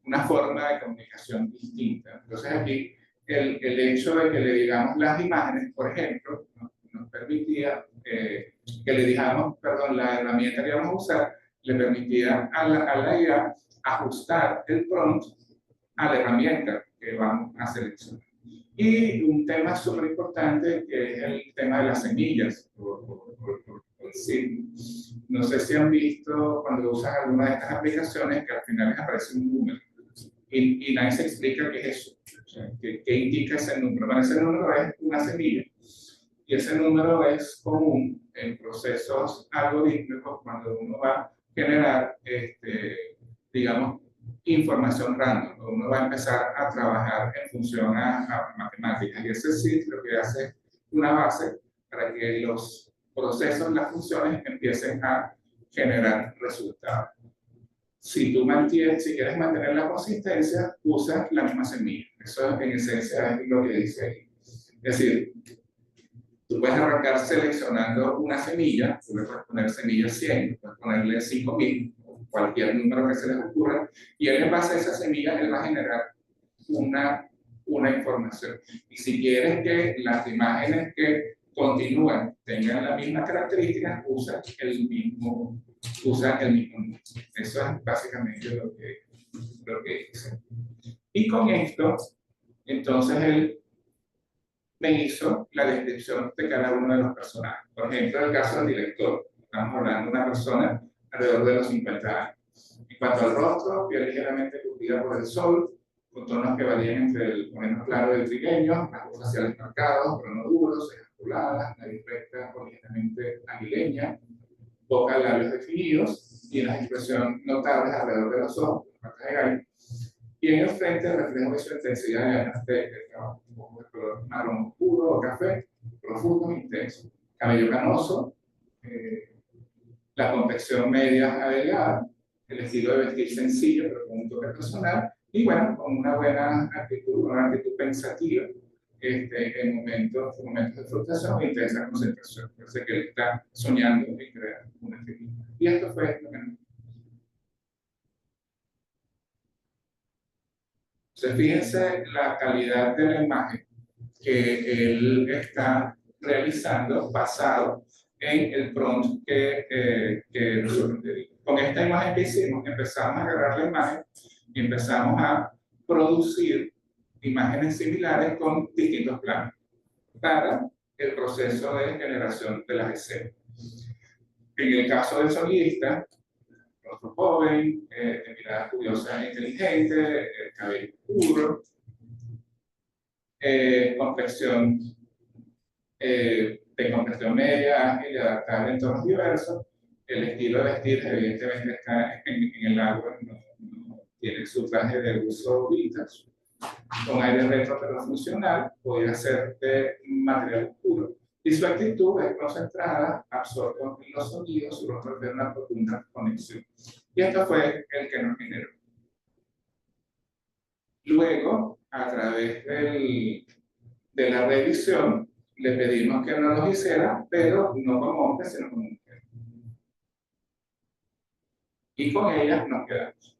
[SPEAKER 1] una forma de comunicación distinta. Entonces aquí el hecho de que le digamos las imágenes, por ejemplo, nos permitía que le digamos, perdón, la herramienta que vamos a usar, le permitía a la IA ajustar el prompt a la herramienta que vamos a seleccionar. Y un tema súper importante que es el tema de las semillas. No sé si han visto cuando usan alguna de estas aplicaciones que al final les aparece un número y nadie se explica qué es eso. O sea, ¿qué indica ese número? Bueno, ese número es una semilla y ese número es común en procesos algorítmicos cuando uno va a generar, digamos, información random. Uno va a empezar a trabajar en función a matemáticas y ese sí lo que hace es una base para que los procesos, las funciones empiecen a generar resultados. Si quieres mantener la consistencia, usa la misma semilla. Eso en esencia es lo que dice ahí. Es decir, tú puedes arrancar seleccionando una semilla, tú le puedes poner semilla 100, puedes ponerle 5000, cualquier número que se les ocurra, y él en base a esa semilla, él va a generar una información. Y si quieres que las imágenes que continúan tengan la misma característica, usa el mismo número. Eso es básicamente lo que hice. Y con esto, entonces él me hizo la descripción de cada uno de los personajes. Por ejemplo, el caso del director. Estamos hablando de una persona alrededor de los 50 años. En cuanto al rostro, piel ligeramente curtida por el sol, con tonos que varían entre el moreno claro y el trigueño, rasgos faciales marcados, pero no duros, cejas pobladas, nariz recta o ligeramente aguileña, boca, labios definidos y unas expresiones notables alrededor de los ojos, patas de gallo. Y en el frente, reflejo de su intensidad de ganas de trabajo, un poco de color marrón oscuro o café, profundo e intenso. Cabello canoso, la complexión media a delgada, el estilo de vestir sencillo pero con un toque personal y bueno, con una buena actitud, una actitud pensativa en momentos de frustración e intensa concentración. Parece que él está soñando en crear una figura. Y esto fue lo que nos... Entonces, fíjense la calidad de la imagen que él está realizando basado en el prompt que nosotros le dimos. Con esta imagen que hicimos, empezamos a agarrar la imagen y empezamos a producir imágenes similares con distintos planos para el proceso de generación de las escenas. En el caso del sonidista, rostro joven, de mirada curiosa e inteligente, cabello oscuro, complexión de complexión media, ágil y adaptable en tonos diversos. El estilo de vestir, evidentemente, está en el agua, no tiene su traje de uso vintage, con aire retro pero funcional, podría ser de material oscuro. Y su actitud es concentrada, absorbe los sonidos, su rostro tiene una profunda conexión. Y esto fue el que nos generó. Luego, a través de la revisión, le pedimos que no los hiciera, pero no como hombre, sino como mujer. Y con ellas nos quedamos.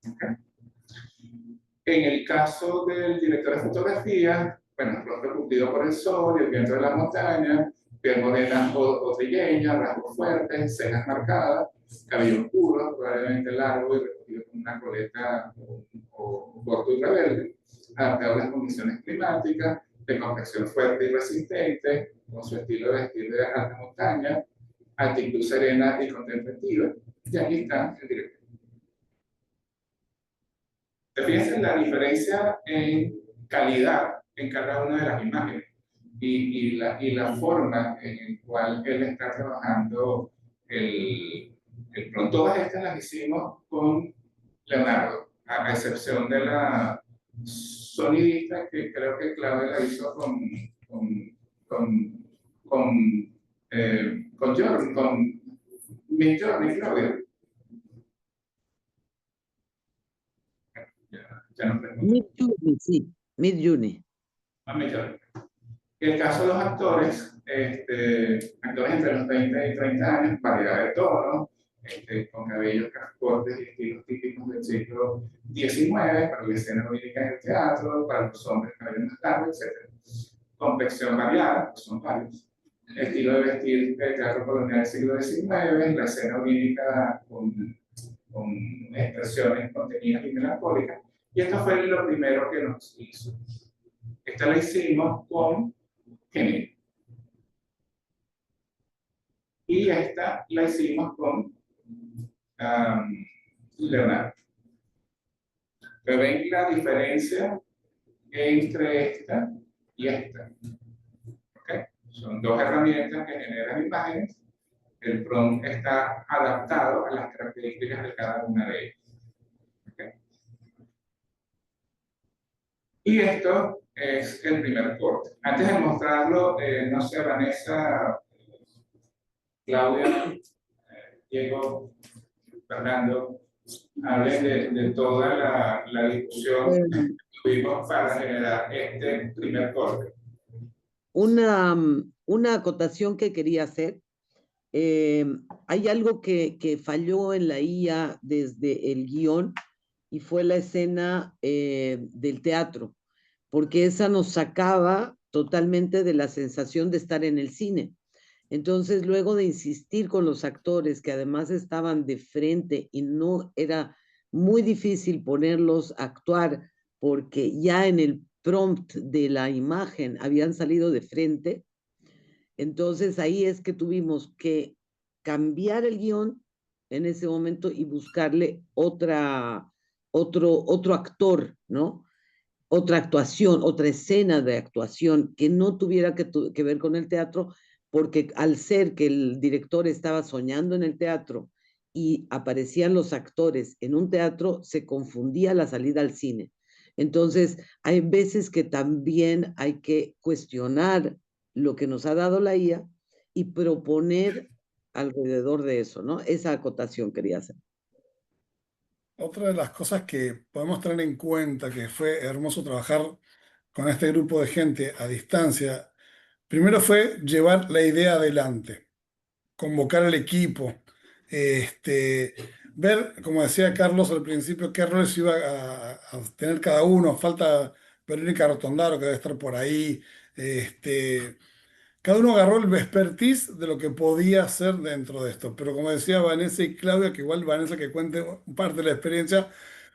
[SPEAKER 1] ¿Ok? En el caso del director de fotografía, bueno, rostro cubierto por el sol y el viento de la montaña, piel morena o trigueña, rasgos fuertes, cejas marcadas, cabello oscuro, probablemente largo y recogido con una coleta o corto y rebelde, adaptado a las condiciones climáticas, de complexión fuerte y resistente, con su estilo de vestir de alta montaña, actitud serena y contemplativa. Y aquí está el director. Fíjense la diferencia en calidad en cada una de las imágenes y la forma en la cual él está trabajando el pronto. Todas estas las hicimos con Leonardo, a excepción de la sonidista que creo que Claudia la hizo con, con, con Miss Journey, Claudia. Ya no pregunto.
[SPEAKER 4] Mid-Journey, sí, Mid-Journey.
[SPEAKER 1] A Miss Journey. En el caso de los actores, actores entre los 20 y 30 años, variedad de tonos, con cabellos cortes y estilos típicos del siglo XIX, para la escena lírica en el teatro, para los hombres cabello más largo, etc. Complexión variada, pues son varios. Estilo de vestir del teatro colonial del siglo XIX, la escena onírica con expresiones contenidas y melancólicas. Y esto fue lo primero que nos hizo. Esta la hicimos con Gemini. Y esta la hicimos con Leonardo. Pero ven la diferencia entre esta y esta. ¿Okay? Son dos herramientas que generan imágenes. El prompt está adaptado a las características de cada una de ellas. ¿Okay? Y esto es el primer corte. Antes de mostrarlo, no sé, Vanessa, Claudia, Diego, Fernando, hablen de toda la discusión que tuvimos para generar este primer corte.
[SPEAKER 4] Una acotación que quería hacer. Hay algo que falló en la IA desde el guión y fue la escena del teatro, porque esa nos sacaba totalmente de la sensación de estar en el cine. Entonces, luego de insistir con los actores que además estaban de frente y no era muy difícil ponerlos a actuar porque ya en el prompt de la imagen habían salido de frente, entonces ahí es que tuvimos que cambiar el guión en ese momento y buscarle otro actor, ¿no? Otra actuación, otra escena de actuación que no tuviera que ver con el teatro, porque al ser que el director estaba soñando en el teatro y aparecían los actores en un teatro, se confundía la salida al cine. Entonces, hay veces que también hay que cuestionar lo que nos ha dado la IA y proponer alrededor de eso, ¿no? Esa acotación quería hacer.
[SPEAKER 5] Otra de las cosas que podemos tener en cuenta, que fue hermoso trabajar con este grupo de gente a distancia, primero fue llevar la idea adelante, convocar al equipo, ver, como decía Carlos al principio, qué roles iba a tener cada uno. Falta Verónica Rotondaro, que debe estar por ahí. Cada uno agarró el expertise de lo que podía hacer dentro de esto. Pero como decía Vanessa y Claudia, que igual Vanessa que cuente parte de la experiencia,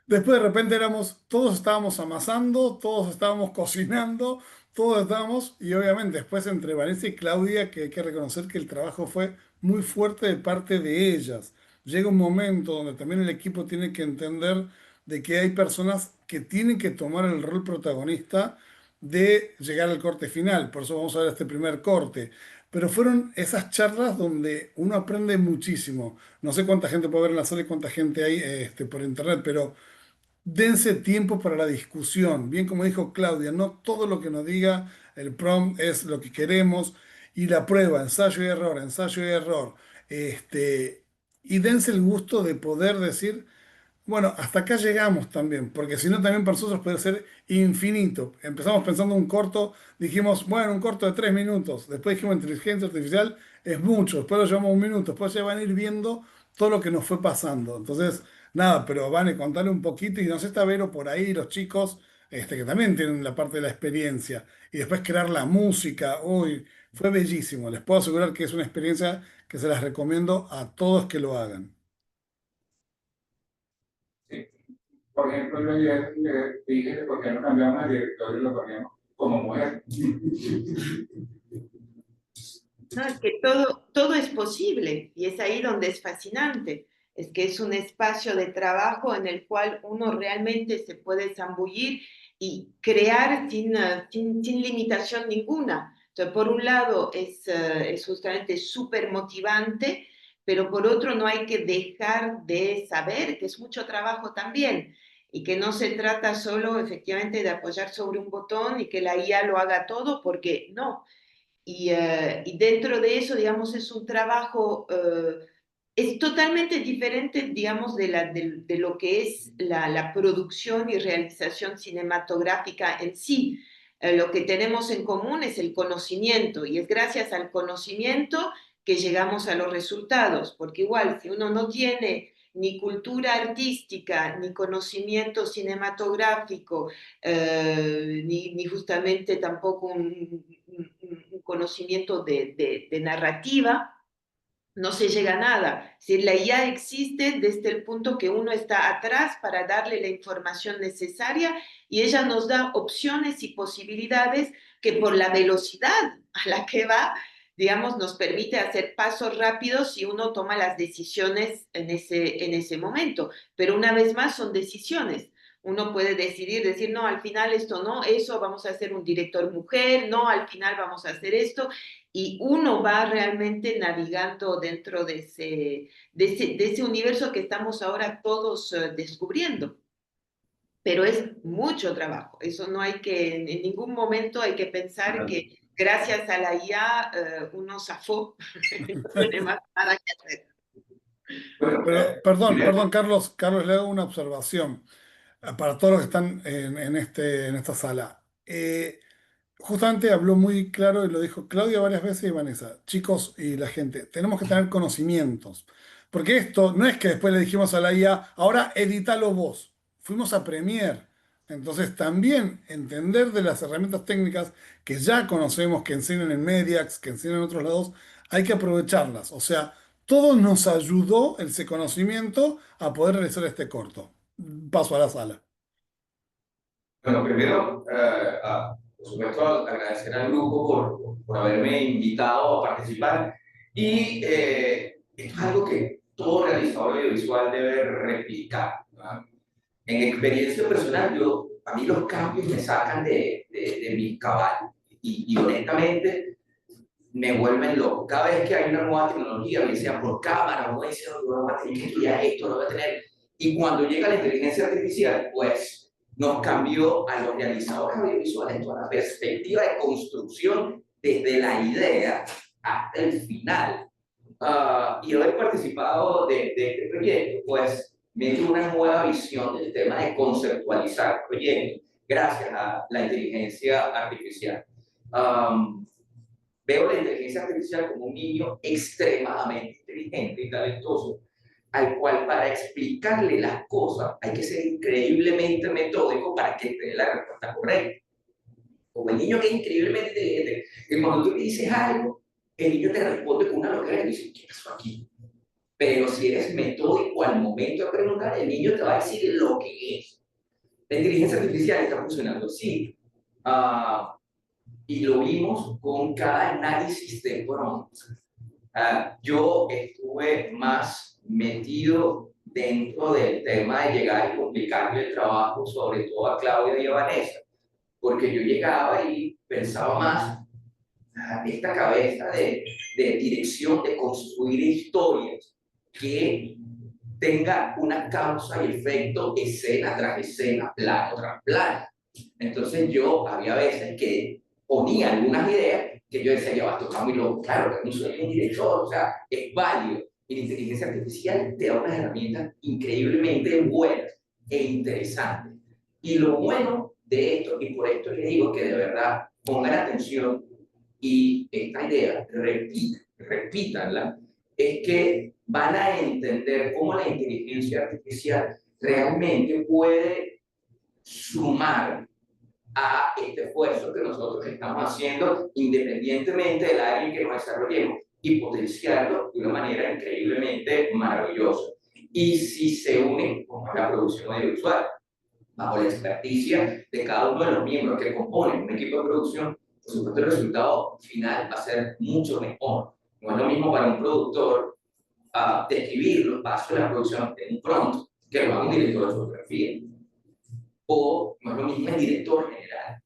[SPEAKER 5] después de repente todos estábamos amasando, todos estábamos cocinando, todos estábamos, y obviamente después entre Vanessa y Claudia, que hay que reconocer que el trabajo fue muy fuerte de parte de ellas. Llega un momento donde también el equipo tiene que entender de que hay personas que tienen que tomar el rol protagonista de llegar al corte final. Por eso vamos a ver este primer corte. Pero fueron esas charlas donde uno aprende muchísimo. No sé cuánta gente puede ver en la sala y cuánta gente hay por internet, pero dense tiempo para la discusión. Bien como dijo Claudia, no todo lo que nos diga el prompt es lo que queremos. Y la prueba, ensayo y error, ensayo y error. Y dense el gusto de poder decir, bueno, hasta acá llegamos también, porque si no también para nosotros puede ser infinito. Empezamos pensando un corto, dijimos, bueno, un corto de 3 minutos, después dijimos inteligencia artificial es mucho, después lo llevamos 1 minuto, después ya van a ir viendo todo lo que nos fue pasando. Entonces, nada, pero van a contarle un poquito y no sé, está Vero por ahí, los chicos, que también tienen la parte de la experiencia, y después crear la música, uy, fue bellísimo. Les puedo asegurar que es una experiencia que se las recomiendo a todos que lo hagan.
[SPEAKER 1] Sí. Por ejemplo, yo ayer le dije que por qué no cambiamos el directorio y lo poníamos como mujer.
[SPEAKER 3] No, es que todo es posible y es ahí donde es fascinante. Es que es un espacio de trabajo en el cual uno realmente se puede zambullir y crear sin limitación ninguna. Entonces, por un lado, es justamente súper motivante, pero por otro no hay que dejar de saber que es mucho trabajo también y que no se trata solo efectivamente de apoyar sobre un botón y que la IA lo haga todo, porque no. Y dentro de eso, digamos, es un trabajo, es totalmente diferente, digamos, de lo que es la producción y realización cinematográfica en sí. Lo que tenemos en común es el conocimiento y es gracias al conocimiento que llegamos a los resultados, porque igual si uno no tiene ni cultura artística, ni conocimiento cinematográfico, ni justamente tampoco un conocimiento de narrativa, no se llega a nada. Si la IA existe desde el punto que uno está atrás para darle la información necesaria y ella nos da opciones y posibilidades que por la velocidad a la que va, digamos, nos permite hacer pasos rápidos si uno toma las decisiones en ese momento. Pero una vez más son decisiones. Uno puede decidir, decir, no, al final esto no, eso, vamos a hacer un director mujer, no, al final vamos a hacer esto, y uno va realmente navegando dentro de ese universo que estamos ahora todos descubriendo. Pero es mucho trabajo, eso no hay que, en ningún momento hay que pensar que gracias a la IA uno zafó, no tiene más nada que hacer.
[SPEAKER 1] Bueno,
[SPEAKER 5] Pero, perdón, Carlos, le hago una observación para todos los que están en esta sala. Justamente habló muy claro y lo dijo Claudia varias veces y Vanessa, chicos y la gente, tenemos que tener conocimientos, porque esto no es que después le dijimos a la IA, ahora edítalo vos, fuimos a Premiere, entonces también entender de las herramientas técnicas que ya conocemos, que enseñan en Mediax, que enseñan en otros lados, hay que aprovecharlas, o sea, todo nos ayudó ese conocimiento a poder realizar este corto. Paso a la sala.
[SPEAKER 6] Bueno, primero, por supuesto, agradecer al grupo por haberme invitado a participar. Y esto es algo que todo realizador audiovisual debe replicar, ¿verdad? En experiencia personal, a mí los cambios me sacan de mi cabal. Y honestamente, me vuelven loco. Cada vez que hay una nueva tecnología, me decían por cámara, uno dice, no va a tener que estudiar esto, no va a tener. Y cuando llega la inteligencia artificial, pues nos cambió a los realizadores audiovisuales toda la perspectiva de construcción desde la idea hasta el final. Y haber participado de este proyecto, pues me dio una nueva visión del tema de conceptualizar proyectos gracias a la inteligencia artificial. Veo la inteligencia artificial como un niño extremadamente inteligente y talentoso, al cual para explicarle las cosas hay que ser increíblemente metódico para que te dé la respuesta correcta. Como el niño que es increíblemente inteligente, que cuando tú le dices algo, el niño te responde con una locura y dice, ¿qué pasó aquí? Pero si eres metódico al momento de preguntar, el niño te va a decir lo que es. La inteligencia artificial está funcionando así. Y lo vimos con cada análisis de prompts. Yo estuve más metido dentro del tema de llegar y complicarle el trabajo, sobre todo a Claudia y a Vanessa, porque yo llegaba y pensaba más esta cabeza de dirección, de construir historias que tenga una causa y efecto, escena tras escena, plano tras plano. Entonces yo había veces que ponía algunas ideas que yo decía, ya va, esto está muy loco, claro, que no soy un director, o sea, es válido, la inteligencia artificial te da unas herramientas increíblemente buenas e interesantes. Y lo bueno de esto, y por esto les digo que de verdad pongan atención y esta idea, repítanla, es que van a entender cómo la inteligencia artificial realmente puede sumar a este esfuerzo que nosotros estamos haciendo independientemente del área en que nos desarrollemos y potenciarlo de una manera increíblemente maravillosa. Y si se unen con la producción audiovisual, bajo la experticia de cada uno de los miembros que componen un equipo de producción, por supuesto el resultado final va a ser mucho mejor. No es lo mismo para un productor describir los pasos de la producción en un prompt que lo haga un director de fotografía. O no es lo mismo el director general.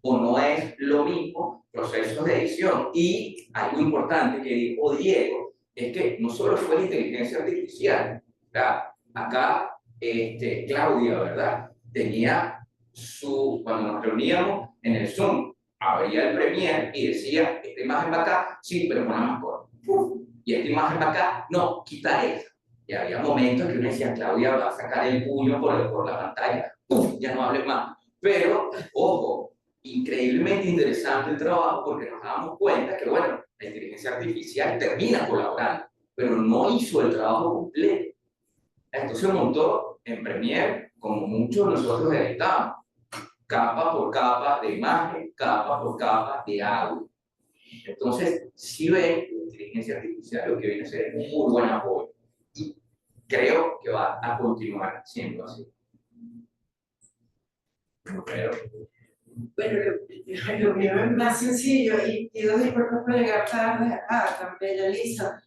[SPEAKER 6] O no es lo mismo procesos de edición. Y algo importante que dijo Diego es que no solo fue la inteligencia artificial. Acá Claudia, ¿verdad? Tenía cuando nos reuníamos en el Zoom, abría el Premiere y decía, esta imagen va acá, sí, pero con la más corta. Y esta imagen va acá, no, quita esa. Y había momentos que uno decía, Claudia va a sacar el puño por la pantalla, ya no hables más. Pero, ojo, increíblemente interesante el trabajo porque nos damos cuenta que, bueno, la inteligencia artificial termina colaborando, pero no hizo el trabajo completo. Entonces montó en Premiere, como muchos de nosotros editamos, capa por capa de imagen, capa por capa de audio. Entonces, si ven, la inteligencia artificial lo que viene a ser un muy buen apoyo. Y creo que va a continuar siendo así. Pero,
[SPEAKER 7] bueno, lo mío es más sencillo y pido disculpas por llegar tarde. Tan bella Lisa.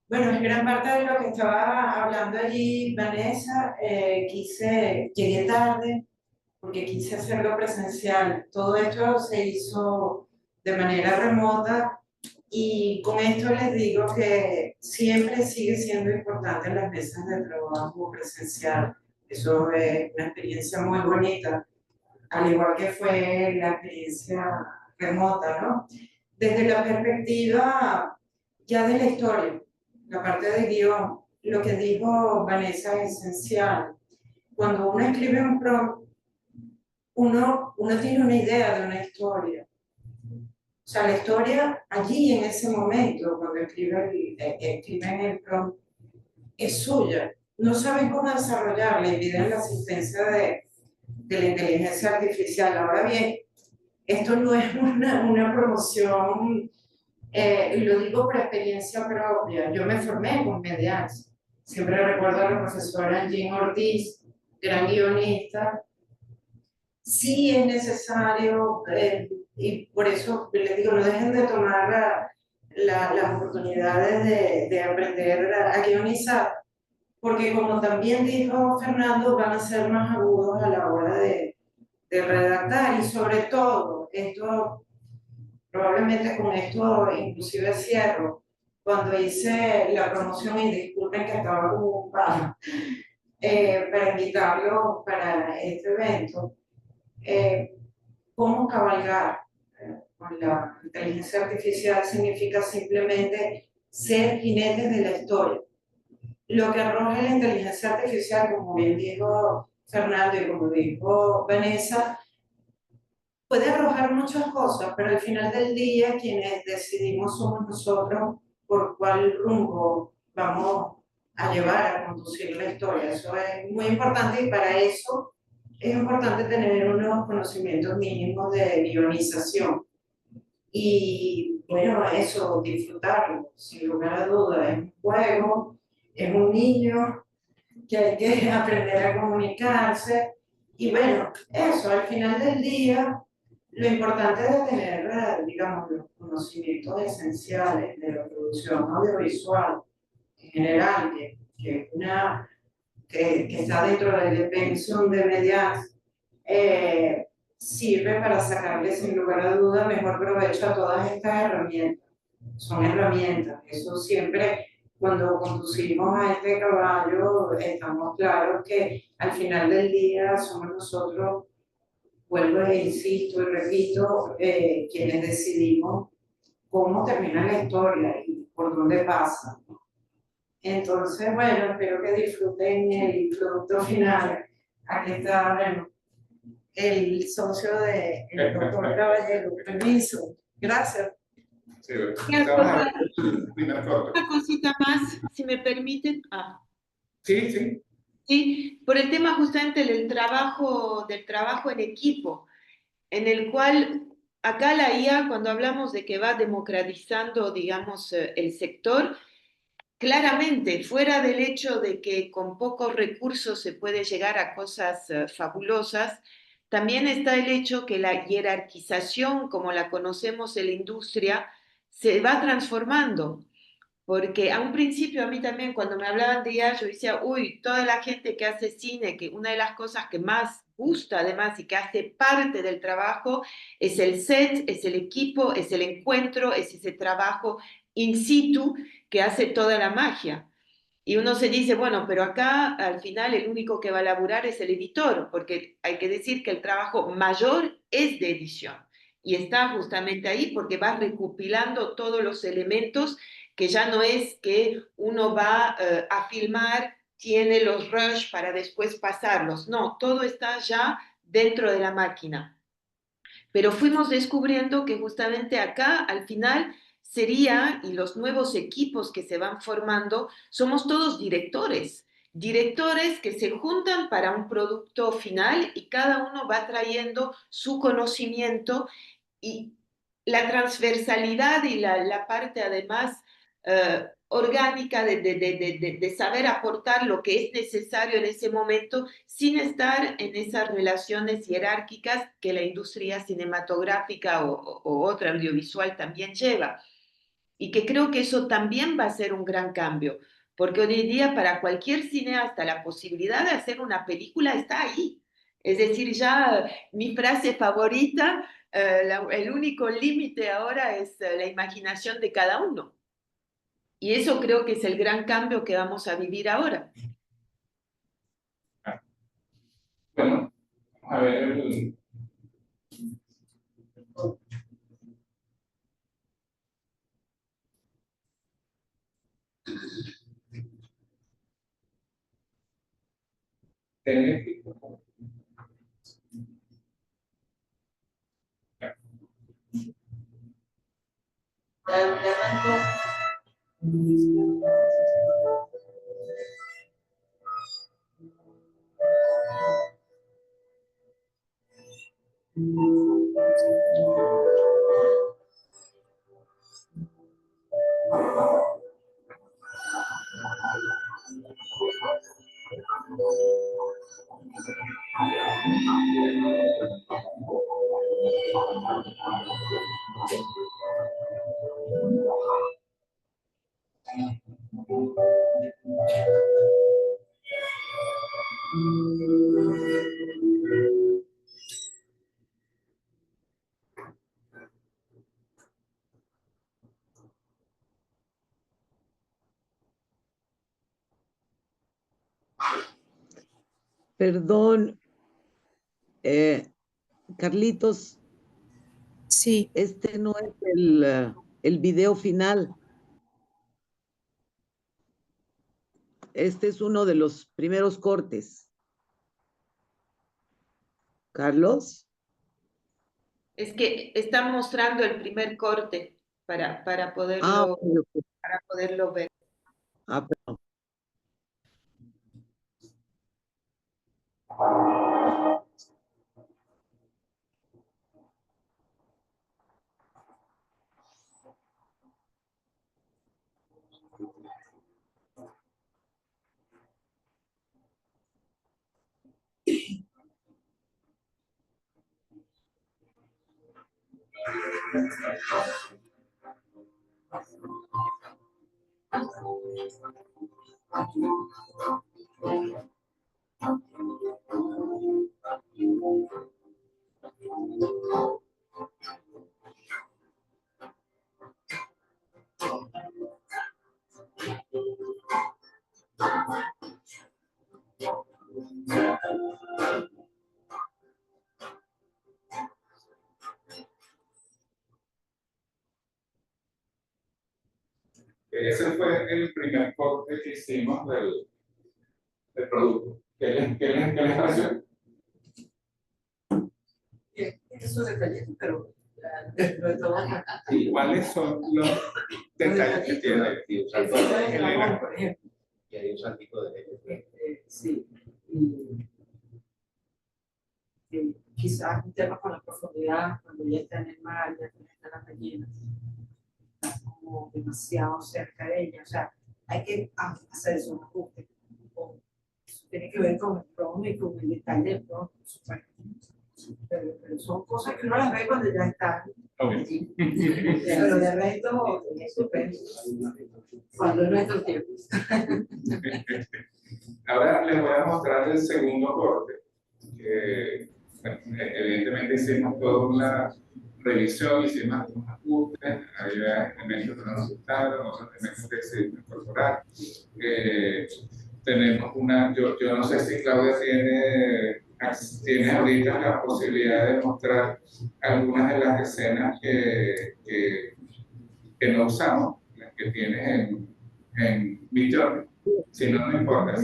[SPEAKER 7] Bueno, en gran parte de lo que estaba hablando allí Vanessa, llegué tarde porque quise hacerlo presencial. Todo esto se hizo de manera remota y con esto les digo que siempre sigue siendo importante las mesas de trabajo presencial. Eso es una experiencia muy bonita, al igual que fue la experiencia remota, ¿no? Desde la perspectiva ya de la historia, la parte de guión, lo que dijo Vanessa es esencial. Cuando uno escribe un prompt, uno tiene una idea de una historia. O sea, la historia allí en ese momento, cuando escriben el prompt, es suya. No saben cómo desarrollarla y piden la asistencia de la inteligencia artificial. Ahora bien, esto no es una promoción, lo digo por experiencia propia. Yo me formé con Mediax. Siempre recuerdo a la profesora Jean Ortiz, gran guionista. Sí es necesario, y por eso les digo, no dejen de tomar las oportunidades de aprender a guionizar, porque como también dijo Fernando, van a ser más agudos a la hora de redactar y sobre todo, esto probablemente con esto inclusive cierro, cuando hice la promoción y disculpen que estaba ocupada para invitarlo para este evento, cómo cabalgar con la inteligencia artificial significa simplemente ser jinetes de la historia. Lo que arroja la inteligencia artificial, como bien dijo Fernando y como dijo Vanessa, puede arrojar muchas cosas, pero al final del día quienes decidimos somos nosotros por cuál rumbo vamos a llevar a conducir la historia. Eso es muy importante y para eso es importante tener unos conocimientos mínimos de guionización. Y bueno, eso, disfrutarlo, sin lugar a dudas. Es un juego, es un niño que hay que aprender a comunicarse. Y bueno, eso, al final del día, lo importante es tener, digamos, los conocimientos esenciales de la producción audiovisual en general, que está dentro del pensum de Mediax, sirve para sacarle sin lugar a duda mejor provecho a todas estas herramientas. Son herramientas, eso siempre, cuando conducimos a este caballo, estamos claros que al final del día somos nosotros, vuelvo e insisto y repito, quienes decidimos cómo termina la historia. Y por dónde pasa. Entonces, bueno, espero que disfruten el producto final. Aquí está, bueno, el socio del doctor Caballero. Permiso. Gracias.
[SPEAKER 1] Sí,
[SPEAKER 3] Una
[SPEAKER 1] vamos a
[SPEAKER 3] cosa,
[SPEAKER 1] ver el primer corte.
[SPEAKER 3] una cosita más, si me permiten.
[SPEAKER 1] Sí, sí.
[SPEAKER 3] Sí, por el tema justamente del trabajo en equipo, en el cual acá la IA, cuando hablamos de que va democratizando, digamos, el sector, claramente, fuera del hecho de que con pocos recursos se puede llegar a cosas fabulosas, también está el hecho que la jerarquización, como la conocemos en la industria, se va transformando. Porque a un principio a mí también cuando me hablaban de IA yo decía, uy, toda la gente que hace cine, que una de las cosas que más gusta además y que hace parte del trabajo es el set, es el equipo, es el encuentro, es ese trabajo in situ que hace toda la magia. Y uno se dice, bueno, pero acá al final el único que va a laburar es el editor, porque hay que decir que el trabajo mayor es de edición. Y está justamente ahí porque va recopilando todos los elementos que ya no es que uno va a filmar, tiene los rush para después pasarlos. No, todo está ya dentro de la máquina. Pero fuimos descubriendo que justamente acá, al final, sería, y los nuevos equipos que se van formando, somos todos directores, directores que se juntan para un producto final y cada uno va trayendo su conocimiento y la transversalidad y la parte además orgánica de saber aportar lo que es necesario en ese momento sin estar en esas relaciones jerárquicas que la industria cinematográfica o otra audiovisual también lleva. Y que creo que eso también va a ser un gran cambio, porque hoy en día para cualquier cineasta la posibilidad de hacer una película está ahí. Es decir, ya mi frase favorita, el único límite ahora es la imaginación de cada uno. Y eso creo que es el gran cambio que vamos a vivir ahora.
[SPEAKER 1] Bueno, a ver el
[SPEAKER 4] Perdón, Carlitos,
[SPEAKER 8] Sí,
[SPEAKER 4] este no es el video final. Este es uno de los primeros cortes. Carlos.
[SPEAKER 3] Es que están mostrando el primer corte para
[SPEAKER 4] Ah,
[SPEAKER 3] poderlo,
[SPEAKER 4] ok, ok.
[SPEAKER 3] para poderlo ver.
[SPEAKER 4] Ah, perdón.
[SPEAKER 1] Ese fue el primer corte que hicimos del producto. ¿Qué les pareció?
[SPEAKER 7] Esos detalles, pero dentro de todo.
[SPEAKER 1] ¿Y cuáles son los detalles que tiene?
[SPEAKER 7] El fondo de Ramón, por ejemplo.
[SPEAKER 2] Y hay un saltico de leche.
[SPEAKER 7] Sí. Y quizás un tema con la profundidad, cuando ya está en el mar, ya están las ballenas, está como demasiado cerca de ella. O sea, hay que hacer eso, un ajuste. Eso tiene que ver con el plomo y con el detalle del plomo, por supuesto. Pero son cosas que uno las ve cuando ya están.
[SPEAKER 1] Okay.
[SPEAKER 7] Pero de resto, estupendo. Cuando no es todo tiempo.
[SPEAKER 1] Ahora les voy a mostrar el segundo corte. Bueno, evidentemente hicimos toda una revisión, hicimos unos ajustes, había elementos que no nos gustaron, otros elementos que decidimos incorporar. Tenemos yo no sé si Claudia tiene ahorita la posibilidad de mostrar algunas de las escenas que no usamos, las que tienes en Midjourney. Si no, no importa.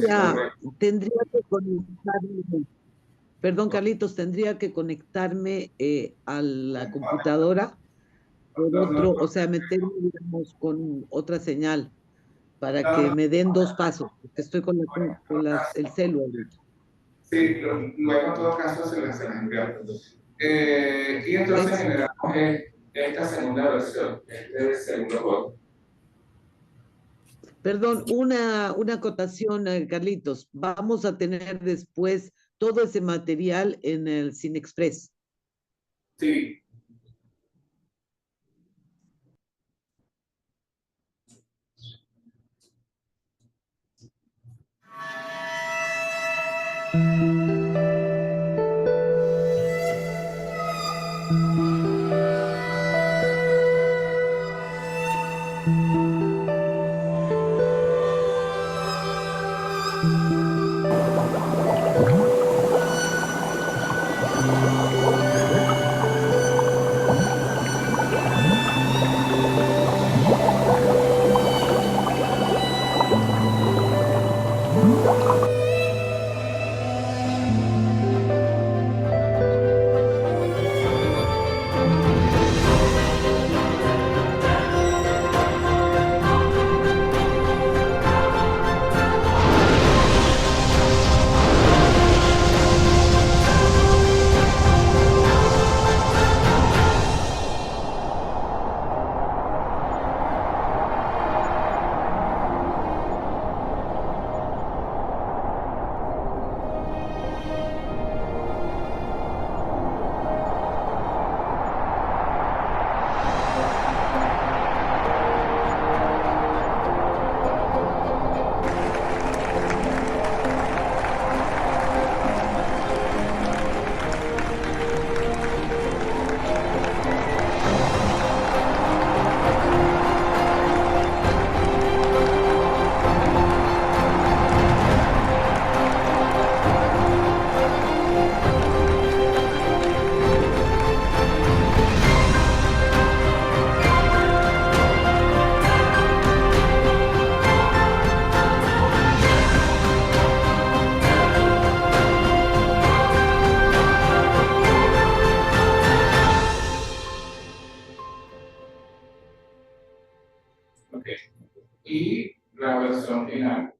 [SPEAKER 4] Tendría que conectarme, perdón Carlitos, tendría que conectarme a la computadora por otro, o sea, meterme, digamos, con otra señal para que me den dos pasos, porque estoy con el celular.
[SPEAKER 1] Sí, luego en todo caso se las enviamos. Y entonces generamos esta segunda versión, este segundo corte.
[SPEAKER 4] Perdón, una acotación, Carlitos. Vamos a tener después todo ese material en el Cinexpress.
[SPEAKER 1] Sí. Okay. Y la versión final.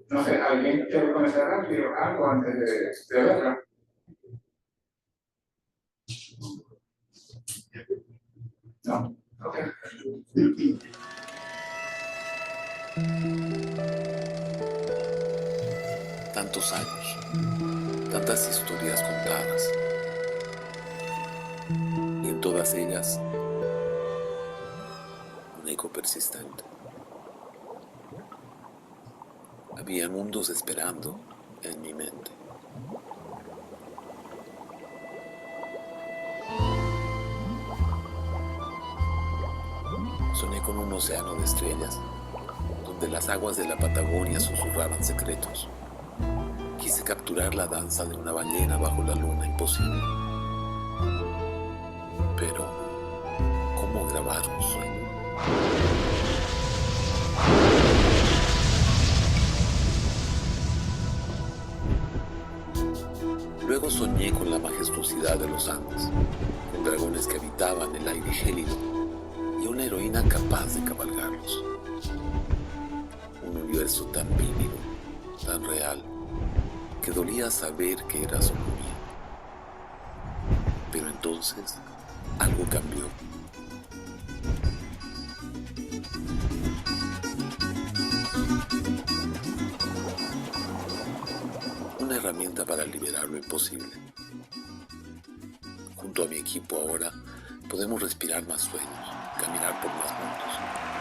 [SPEAKER 1] No sé, ¿alguien quiere comentar algo antes de verla? No, ok.
[SPEAKER 9] Tantos años, tantas historias contadas, y en todas ellas un eco persistente. Había mundos esperando en mi mente. Soñé con un océano de estrellas, donde las aguas de la Patagonia susurraban secretos. Quise capturar la danza de una ballena bajo la luna imposible. Pero, ¿cómo grabar un sueño? Luego soñé con la majestuosidad de los Andes, con dragones que habitaban el aire gélido y una heroína capaz de cabalgarlos. Un universo tan vívido, tan real, que dolía saber que era solo mío. Pero entonces, algo cambió. Una herramienta para liberar lo imposible. Junto a mi equipo ahora podemos respirar más sueños, caminar por más mundos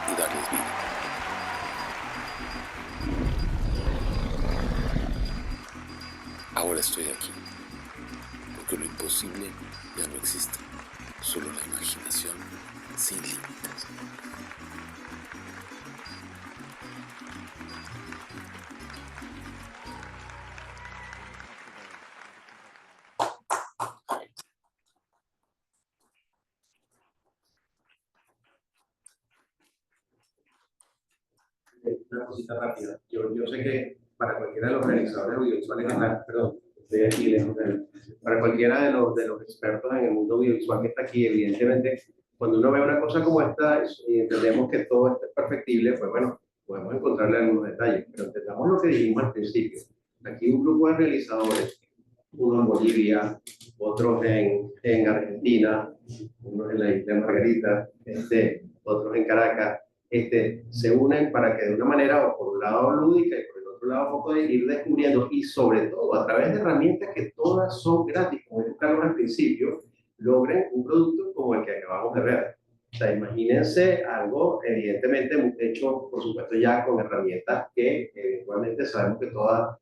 [SPEAKER 9] y darles vida. Ahora estoy aquí, porque lo imposible ya no existe, solo la imaginación sin límites.
[SPEAKER 2] Una cosita rápida. Yo sé que para cualquiera de los realizadores audiovisuales que están, perdón, estoy aquí lejos de él. Para cualquiera de los expertos en el mundo audiovisual que está aquí, evidentemente, cuando uno ve una cosa como esta y entendemos que todo esto es perfectible, pues bueno, podemos encontrarle algunos detalles, pero entendamos lo que dijimos al principio. Aquí un grupo de realizadores, uno en Bolivia, otros en Argentina, unos en la isla de Margarita, otros en Caracas, se unen para que de una manera, o por un lado lúdica y por el otro lado, poco de ir descubriendo, y sobre todo a través de herramientas que todas son gratis, como dijo Carlos al principio, logren un producto como el que acabamos de ver. O sea, imagínense algo, evidentemente, hecho, por supuesto, ya con herramientas que eventualmente sabemos que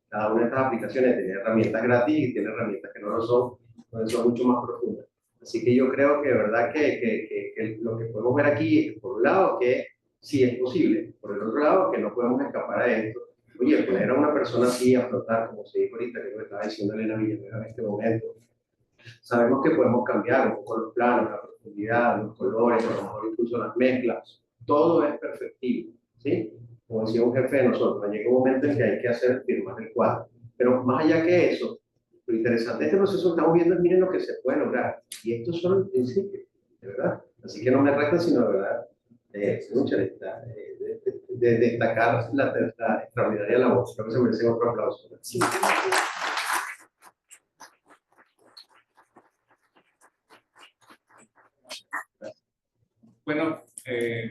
[SPEAKER 2] cada una de estas aplicaciones tiene herramientas gratis y tiene herramientas que no lo son, entonces son mucho más profundas. Así que yo creo que, de verdad, que lo que podemos ver aquí es, por un lado, que sí es posible, por el otro lado, que no podemos escapar a esto. Oye, poner a una persona así a flotar, como se dijo ahorita, que me estaba diciendo Elena Villanueva en este momento, sabemos que podemos cambiar un poco los planos, la profundidad, los colores, a lo mejor incluso las mezclas, todo es perfectible, ¿sí? Como decía un jefe de nosotros, llega un momento en que hay que hacer firmas del cuadro, pero más allá que eso, lo interesante de este proceso que estamos viendo es, miren lo que se puede lograr, y esto es solo el principio, de verdad, así que no me retan, sino de verdad, de destacar la extraordinaria labor. Creo que se merece otro aplauso. Sí.
[SPEAKER 1] Bueno,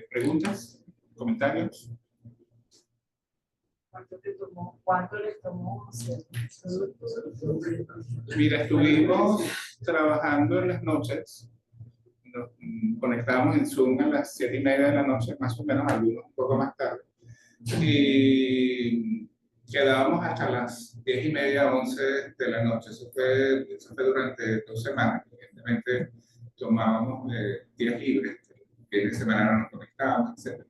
[SPEAKER 1] preguntas, comentarios.
[SPEAKER 7] ¿Cuánto les tomó hacer?
[SPEAKER 1] Mira, estuvimos trabajando en las noches. Nos conectábamos en Zoom a las 7:30 de la noche, más o menos, algunos un poco más tarde. Y quedábamos hasta las 10:30, 11 de la noche. Eso fue durante 2 semanas. Evidentemente, tomábamos días libres, fines de semana no nos conectábamos, etc.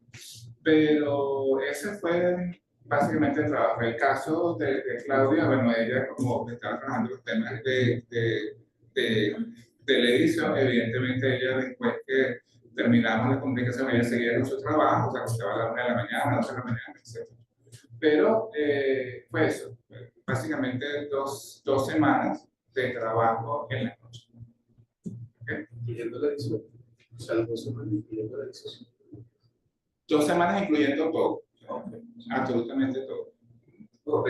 [SPEAKER 1] Pero ese fue básicamente el trabajo. El caso de Claudia, bueno, ella como estaba trabajando los temas de la edición, evidentemente ella después que terminamos la comunicación, ella seguía con su trabajo, se acostaba a la 1 de la mañana, 2 de la mañana, etc. Pero fue eso, básicamente dos semanas de trabajo en la noche. ¿Okay?
[SPEAKER 2] Incluyendo la edición. O sea, 2 semanas incluyendo la edición.
[SPEAKER 1] 2 semanas incluyendo todo, absolutamente todo.
[SPEAKER 6] No,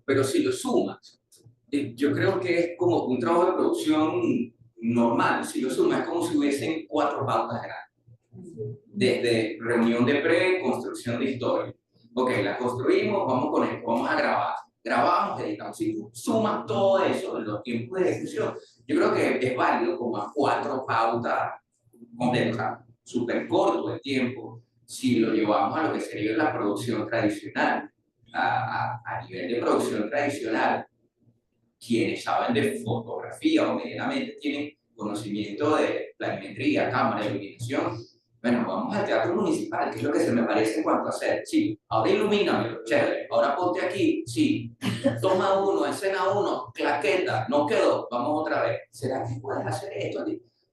[SPEAKER 6] pero si lo sumas, yo creo que es como un trabajo de producción normal. Si lo sumas, es como si hubiesen 4 pautas grandes. Desde reunión de construcción de historia. Ok, la construimos, vamos con esto, vamos a grabar. Grabamos, editamos. Si sumas todo eso en los tiempos de ejecución, yo creo que es válido como a 4 pautas completas, súper corto el tiempo, si lo llevamos a lo que sería la producción tradicional. A nivel de producción tradicional, quienes saben de fotografía o medianamente tienen conocimiento de planimetría, cámara, iluminación, Bueno, vamos al teatro municipal, que es lo que se me parece en cuanto a hacer. Sí, ahora ilumínamelo, chévere. Ahora ponte aquí, sí. Toma uno, escena uno, claqueta, no quedó, vamos otra vez. ¿Será que puedes hacer esto?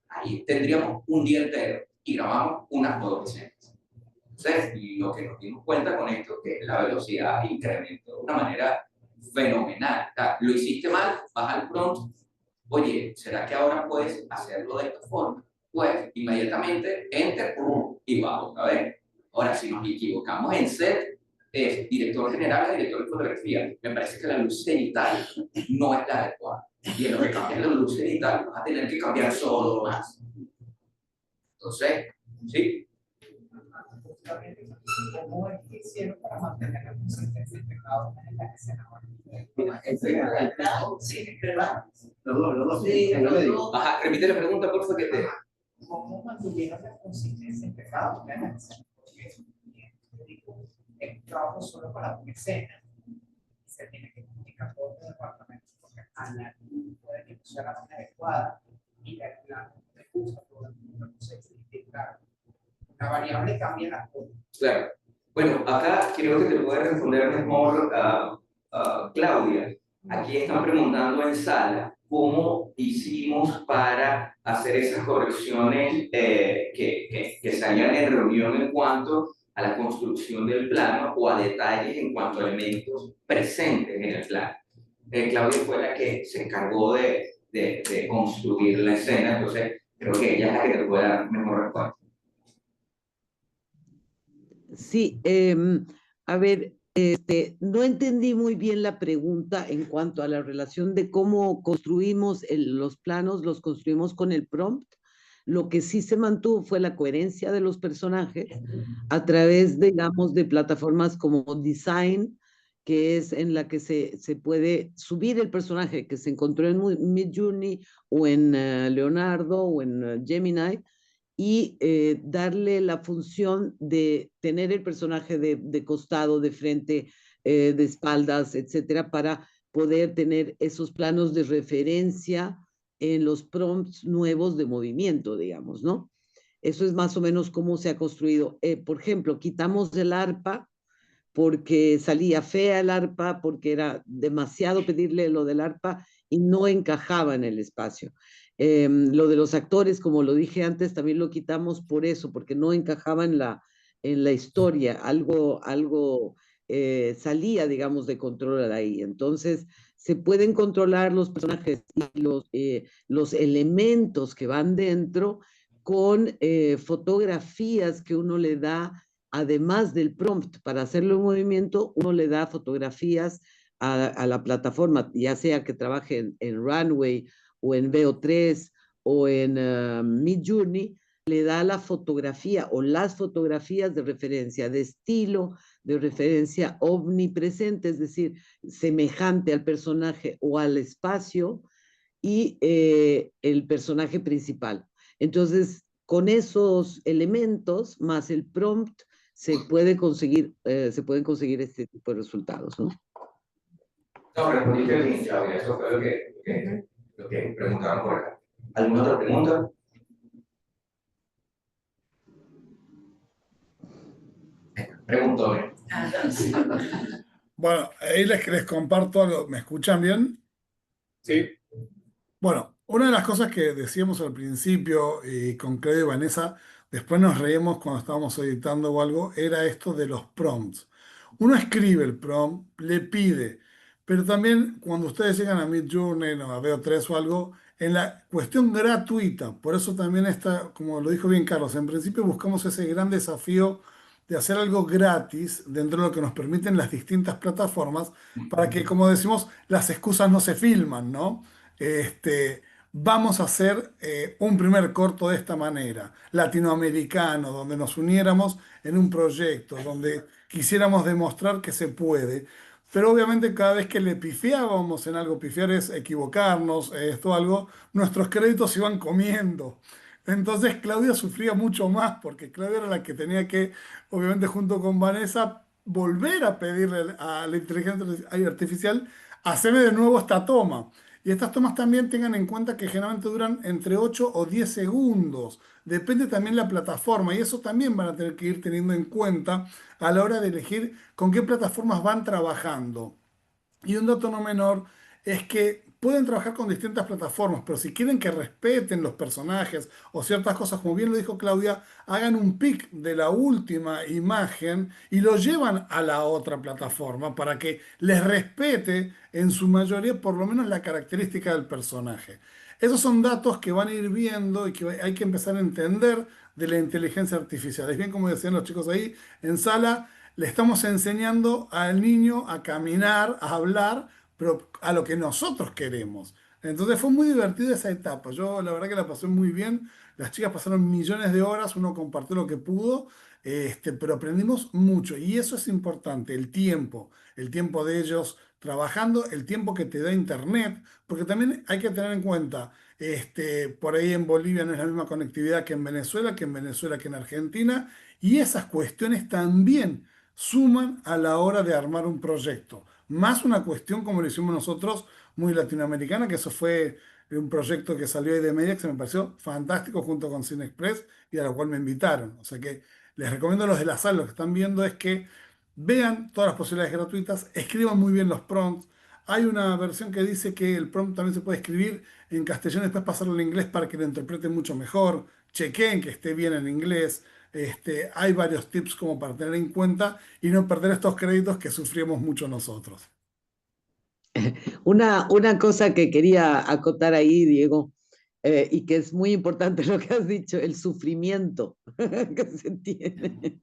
[SPEAKER 6] Ahí tendríamos un día entero y grabamos unas 2 escenas. Entonces, lo que nos dimos cuenta con esto es que la velocidad incrementó de una manera fenomenal. O sea, lo hiciste mal, vas al prompt. Oye, ¿será que ahora puedes hacerlo de esta forma? Pues inmediatamente enter y va otra vez. Ahora, si nos equivocamos en set, es director general, director de fotografía. Me parece que la luz cenital no es la adecuada. Y en lo que cambia la luz cenital, vas a tener que cambiar solo más. Entonces, sí.
[SPEAKER 10] ¿Cómo es que hicieron para mantener la consistencia entre cada una de las escenas? Sí, ¿verdad?
[SPEAKER 2] Los dos.
[SPEAKER 10] Sí, los dos.
[SPEAKER 6] Ajá, repite la pregunta, por favor, que te...
[SPEAKER 10] ¿Cómo mantuvieron la consistencia entre cada una de las escenas? Porque es un trabajo solo para una escena. Se tiene que comunicar con los departamentos porque a la puede que no sea la manera adecuada y la gusta todo el mundo. Entonces, claro, la variable cambia las cosas.
[SPEAKER 6] Claro. Bueno, acá creo que te puede responder mejor Claudia. Aquí están preguntando en sala cómo hicimos para hacer esas correcciones que salían en reunión en cuanto a la construcción del plano o a detalles en cuanto a elementos presentes en el plano. Claudia fue la que se encargó de construir la escena, entonces creo que ella es la que te puede dar mejor respuesta.
[SPEAKER 4] Sí, a ver, no entendí muy bien la pregunta en cuanto a la relación de cómo construimos los planos, los construimos con el prompt. Lo que sí se mantuvo fue la coherencia de los personajes a través, digamos, de plataformas como Design, que es en la que se puede subir el personaje que se encontró en Midjourney o en Leonardo o en Gemini, y darle la función de tener el personaje de costado, de frente, de espaldas, etcétera, para poder tener esos planos de referencia en los prompts nuevos de movimiento, digamos, ¿no? Eso es más o menos cómo se ha construido. Por ejemplo, quitamos el arpa porque salía fea el arpa, porque era demasiado pedirle lo del arpa y no encajaba en el espacio. Lo de los actores, como lo dije antes, también lo quitamos por eso, porque no encajaba en la historia, algo salía, digamos, de control ahí. Entonces, se pueden controlar los personajes y los elementos que van dentro con fotografías que uno le da, además del prompt para hacerlo en movimiento, uno le da fotografías a la plataforma, ya sea que trabaje en Runway o en VO3 o en Midjourney, le da la fotografía o las fotografías de referencia, de estilo, de referencia omnipresente, es decir, semejante al personaje o al espacio y el personaje principal. Entonces, con esos elementos más el prompt se pueden conseguir este tipo de resultados, ¿no?
[SPEAKER 6] No, respondiste bien, Claudia, eso fue lo que preguntaban por acá. ¿Alguna otra pregunta? Preguntó.
[SPEAKER 5] Bueno, ahí les comparto algo. ¿Me escuchan bien?
[SPEAKER 1] Sí.
[SPEAKER 5] Bueno, una de las cosas que decíamos al principio y con Claudia y Vanessa, después nos reímos cuando estábamos editando o algo, era esto de los prompts. Uno escribe el prompt, le pide, pero también cuando ustedes llegan a Midjourney o a VO3 o algo, en la cuestión gratuita, por eso también está, como lo dijo bien Carlos, en principio buscamos ese gran desafío de hacer algo gratis dentro de lo que nos permiten las distintas plataformas para que, como decimos, las excusas no se filman, ¿no? Vamos a hacer un primer corto de esta manera, latinoamericano, donde nos uniéramos en un proyecto, donde quisiéramos demostrar que se puede. Pero obviamente cada vez que le pifiábamos en algo, pifiar es equivocarnos, esto algo, nuestros créditos se iban comiendo. Entonces Claudia sufría mucho más porque Claudia era la que tenía que, obviamente junto con Vanessa, volver a pedirle a la inteligencia artificial, haceme de nuevo esta toma. Y estas tomas también tengan en cuenta que generalmente duran entre 8 o 10 segundos. Depende también la plataforma y eso también van a tener que ir teniendo en cuenta a la hora de elegir con qué plataformas van trabajando. Y un dato no menor es que pueden trabajar con distintas plataformas, pero si quieren que respeten los personajes o ciertas cosas, como bien lo dijo Claudia, hagan un pic de la última imagen y lo llevan a la otra plataforma para que les respete en su mayoría por lo menos la característica del personaje. Esos son datos que van a ir viendo y que hay que empezar a entender de la inteligencia artificial. Es bien como decían los chicos ahí en sala, le estamos enseñando al niño a caminar, a hablar, pero a lo que nosotros queremos. Entonces fue muy divertida esa etapa. Yo la verdad que la pasé muy bien. Las chicas pasaron millones de horas, uno compartió lo que pudo, pero aprendimos mucho. Y eso es importante, el tiempo de ellos trabajando, el tiempo que te da Internet, porque también hay que tener en cuenta, por ahí en Bolivia no es la misma conectividad que en Venezuela, que en Argentina, y esas cuestiones también suman a la hora de armar un proyecto. Más una cuestión como lo hicimos nosotros, muy latinoamericana, que eso fue un proyecto que salió ahí de media, que se me pareció fantástico junto con Cine Express y a la cual me invitaron. O sea que les recomiendo a los de la sala, los que están viendo, es que vean todas las posibilidades gratuitas, escriban muy bien los prompts. Hay una versión que dice que el prompt también se puede escribir en castellano y después pasarlo al inglés para que lo interpreten mucho mejor. Chequen que esté bien en inglés. Hay varios tips como para tener en cuenta y no perder estos créditos que sufrimos mucho nosotros.
[SPEAKER 4] Una cosa que quería acotar ahí, Diego, y que es muy importante lo que has dicho, el sufrimiento que se tiene.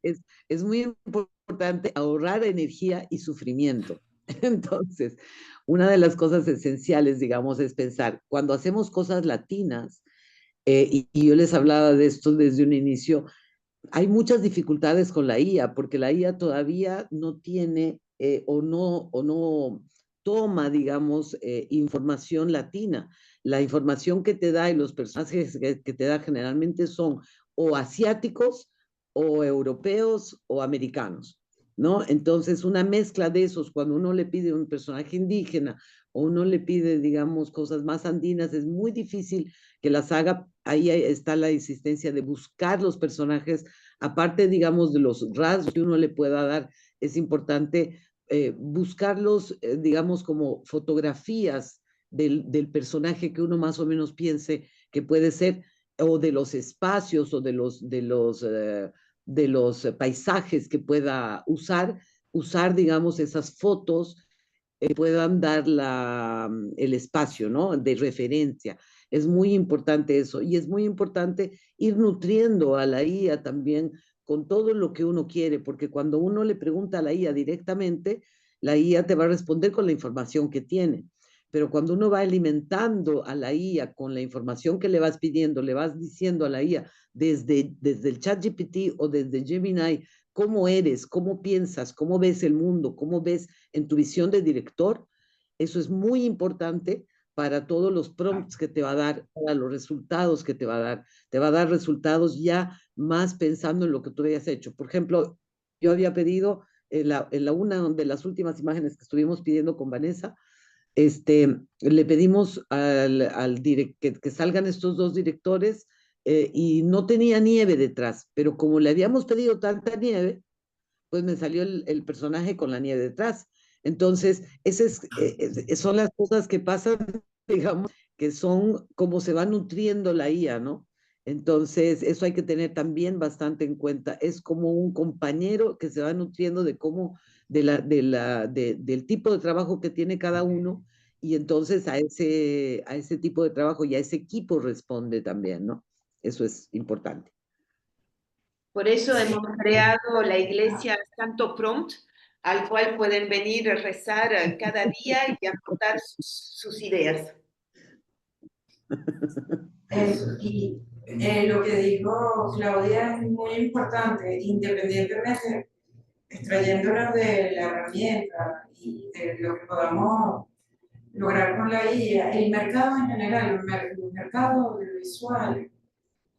[SPEAKER 4] Es muy importante ahorrar energía y sufrimiento. Entonces, una de las cosas esenciales, digamos, es pensar, cuando hacemos cosas latinas, y yo les hablaba de esto desde un inicio, hay muchas dificultades con la IA, porque la IA todavía no tiene o no toma, digamos, información latina. La información que te da y los personajes que te da generalmente son o asiáticos o europeos o americanos, ¿no? Entonces, una mezcla de esos, cuando uno le pide un personaje indígena o uno le pide, digamos, cosas más andinas, es muy difícil que las haga. Ahí está la insistencia de buscar los personajes, aparte, digamos, de los rasgos que uno le pueda dar, es importante buscarlos, digamos, como fotografías del personaje que uno más o menos piense que puede ser, o de los espacios o de los paisajes que pueda usar, digamos, esas fotos puedan dar el espacio, ¿no? De referencia. Es muy importante eso y es muy importante ir nutriendo a la IA también con todo lo que uno quiere, porque cuando uno le pregunta a la IA directamente, la IA te va a responder con la información que tiene. Pero cuando uno va alimentando a la IA con la información que le vas pidiendo, le vas diciendo a la IA desde el ChatGPT o desde Gemini, cómo eres, cómo piensas, cómo ves el mundo, cómo ves en tu visión de director, eso es muy importante para todos los prompts que te va a dar, para los resultados que te va a dar. Te va a dar resultados ya más pensando en lo que tú habías hecho. Por ejemplo, yo había pedido en una de las últimas imágenes que estuvimos pidiendo con Vanessa, le pedimos que salgan estos dos directores y no tenía nieve detrás, pero como le habíamos pedido tanta nieve, pues me salió el personaje con la nieve detrás. Entonces, son las cosas que pasan, digamos, que son como se va nutriendo la IA, ¿no? Entonces, eso hay que tener también bastante en cuenta. Es como un compañero que se va nutriendo de cómo, del tipo de trabajo que tiene cada uno, y entonces a ese tipo de trabajo y a ese equipo responde también, ¿no? Eso es importante.
[SPEAKER 3] Por eso hemos creado la iglesia Santo Prompt, al cual pueden venir a rezar cada día y aportar sus ideas.
[SPEAKER 7] Y lo que dijo Claudia es muy importante, independientemente, extrayéndonos de la herramienta y de lo que podamos lograr con la IA, el mercado en general, el mercado audiovisual,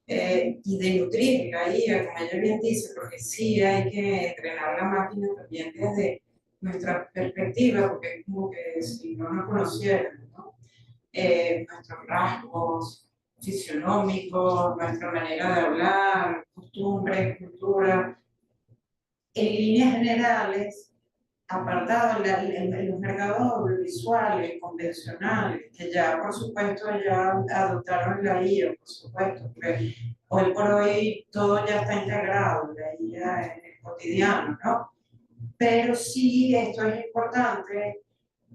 [SPEAKER 7] y de nutrir la IA, como ella bien dice, porque sí hay que entrenar la máquina también desde nuestra perspectiva, porque es como que si no nos conocieran, ¿no? nuestros rasgos fisionómicos, nuestra manera de hablar, costumbres, cultura. En líneas generales, apartado en los mercados audiovisuales convencionales, que ya por supuesto ya adoptaron la IA, por supuesto, que hoy por hoy todo ya está integrado, la IA en el cotidiano, ¿no? Pero sí, esto es importante,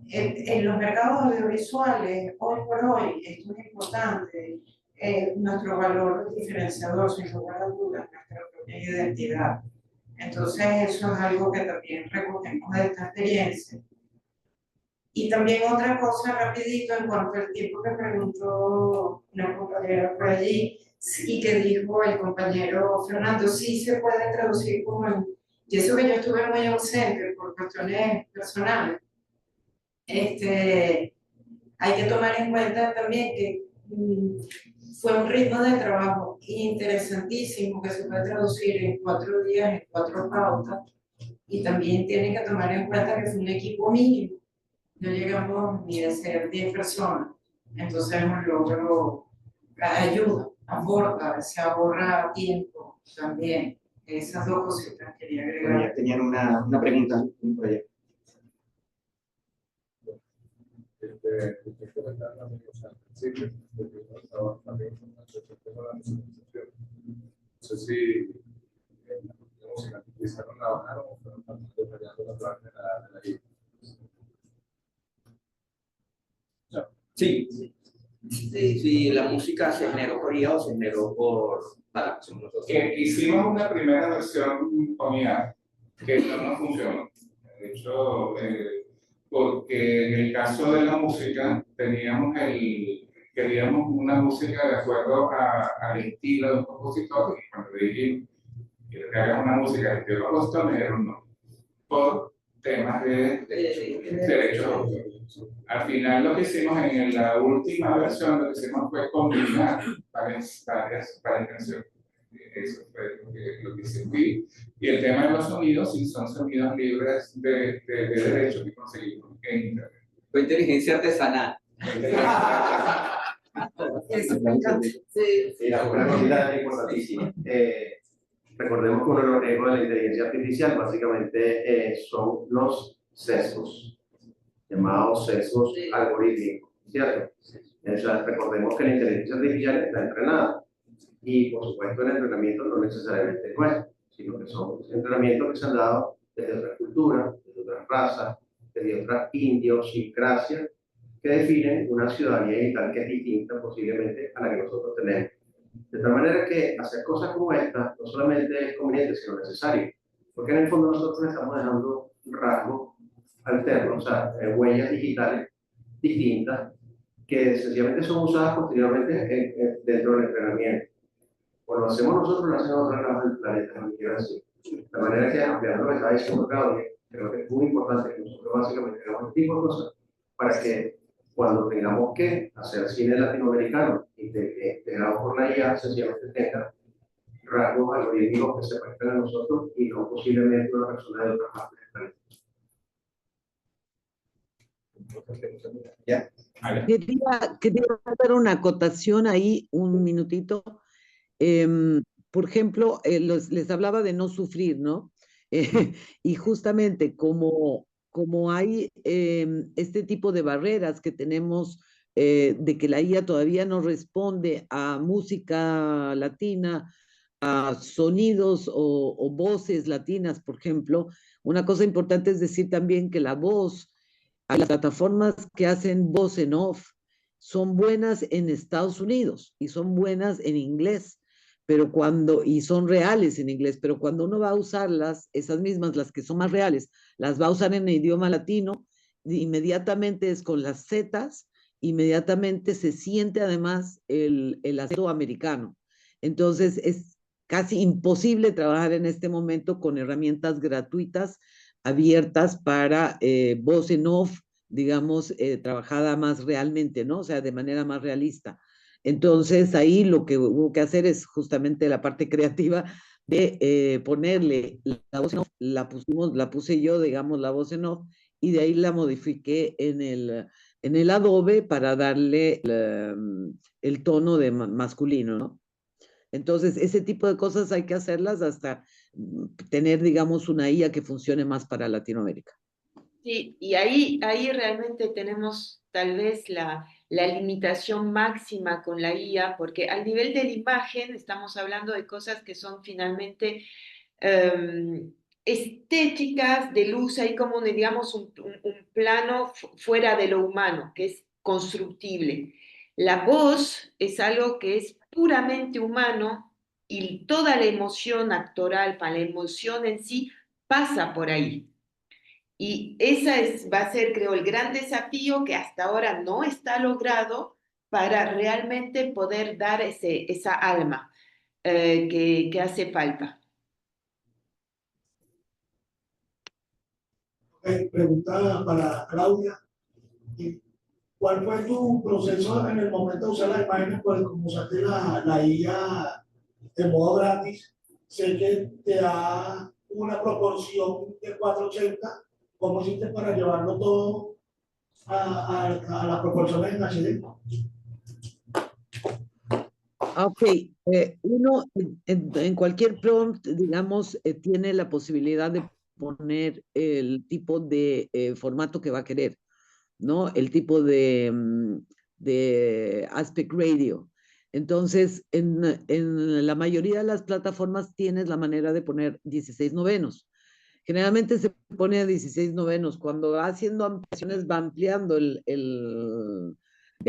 [SPEAKER 7] en los mercados audiovisuales, hoy por hoy, esto es importante, nuestro valor diferenciador, sin lugar a dudas, nuestra propia identidad. Entonces, eso es algo que también recogemos de esta experiencia. Y también otra cosa rapidito en cuanto al tiempo que preguntó una compañera por allí y que dijo el compañero Fernando, sí se puede traducir como, y eso que yo estuve muy ausente por cuestiones personales, hay que tomar en cuenta también que fue un ritmo de trabajo interesantísimo que se puede traducir en 4 días, en 4 pautas, y también tiene que tomar en cuenta que fue un equipo mínimo. No llegamos ni a ser 10 personas, entonces un logro ayuda, aborda, se ahorra tiempo también. Esas 2 cositas quería agregar.
[SPEAKER 11] Tenían una pregunta por allá.
[SPEAKER 12] Usted comentaba al principio, de que uno trabaja también con la musicalización. No sé si la música que utilizaron la bajaron o fueron también detallando la través de la guía.
[SPEAKER 11] Sí, la música se generó por IA o se generó por...
[SPEAKER 1] Hicimos una primera versión con IA que no funcionó. De hecho, porque en el caso de la música queríamos una música de acuerdo al estilo de un compositor, y cuando dijimos quiero que hagas una música de estilo bostonero, no, por temas de derechos de autor. Al final lo que hicimos en la última versión, lo que hicimos fue combinar varias canciones. Eso fue lo que sentí. Y el tema de los sonidos, sí, son sonidos libres de derechos que conseguimos en Internet.
[SPEAKER 11] Fue inteligencia artesanal.
[SPEAKER 7] Eso me encanta.
[SPEAKER 2] Sí, una cosita importantísima. Recordemos que uno de los riesgos de la inteligencia artificial básicamente son los sesgos, llamados sesgos algorítmicos, ¿cierto? Recordemos que la inteligencia artificial está entrenada y, por supuesto, el entrenamiento no necesariamente es nuestro, sino que son entrenamientos que se han dado desde otras culturas, desde otras razas, desde otras idiosincrasias que definen una ciudadanía digital que es distinta posiblemente a la que nosotros tenemos. De tal manera que hacer cosas como esta no solamente es conveniente, sino necesario, porque en el fondo nosotros estamos dejando rasgos alternos, o sea, huellas digitales distintas que sencillamente son usadas posteriormente dentro del entrenamiento. O lo hacemos nosotros, lo hacen otras ramas del planeta, no quiero decir. De manera que, ampliando lo que está diciendo Claudia, creo que es muy importante que nosotros básicamente hagamos este tipo de cosas para que cuando tengamos que hacer cine latinoamericano integrado por la IA, sencillamente tenga rasgos algorítmicos que se parezcan a nosotros y no posiblemente una persona de otra parte del planeta.
[SPEAKER 4] Quería hacer una acotación ahí, un minutito. Por ejemplo, les hablaba de no sufrir, ¿no? Y justamente como hay este tipo de barreras que tenemos, de que la IA todavía no responde a música latina, a sonidos o voces latinas, por ejemplo, una cosa importante es decir también que la voz, a las plataformas que hacen voz en off, son buenas en Estados Unidos y son buenas en inglés, y son reales en inglés, pero cuando uno va a usarlas, esas mismas, las que son más reales, las va a usar en idioma latino, inmediatamente es con las zetas, inmediatamente se siente además el acento americano. Entonces es casi imposible trabajar en este momento con herramientas gratuitas, abiertas para voz en off, digamos, trabajada más realmente, ¿no? O sea, de manera más realista. Entonces, ahí lo que hubo que hacer es justamente la parte creativa de ponerle la voz en off, la puse yo, digamos, la voz en off, y de ahí la modifiqué en en el Adobe para darle el tono de masculino, ¿no? Entonces, ese tipo de cosas hay que hacerlas hasta tener, digamos, una IA que funcione más para Latinoamérica.
[SPEAKER 3] Sí, y ahí realmente tenemos tal vez la limitación máxima con la IA, porque al nivel de la imagen estamos hablando de cosas que son finalmente estéticas, de luz, hay como, digamos, un plano fuera de lo humano, que es constructible. La voz es algo que es puramente humano y toda la emoción actoral, la emoción en sí, pasa por ahí. Y va a ser, creo, el gran desafío que hasta ahora no está logrado para realmente poder dar esa alma que hace falta.
[SPEAKER 13] Pregunta para Claudia. ¿Cuál fue tu proceso en el momento de usar las imágenes? Pues como usaste la IA de modo gratis, sé que te da una proporción de 480. ¿Cómo hiciste para llevarlo todo a las proporciones en HD?
[SPEAKER 4] Ok, uno en cualquier prompt, digamos, tiene la posibilidad de poner el tipo de formato que va a querer, ¿no? El tipo de aspect ratio. Entonces, en la mayoría de las plataformas tienes la manera de poner 16/9. Generalmente se pone a 16/9. Cuando va haciendo ampliaciones, va ampliando el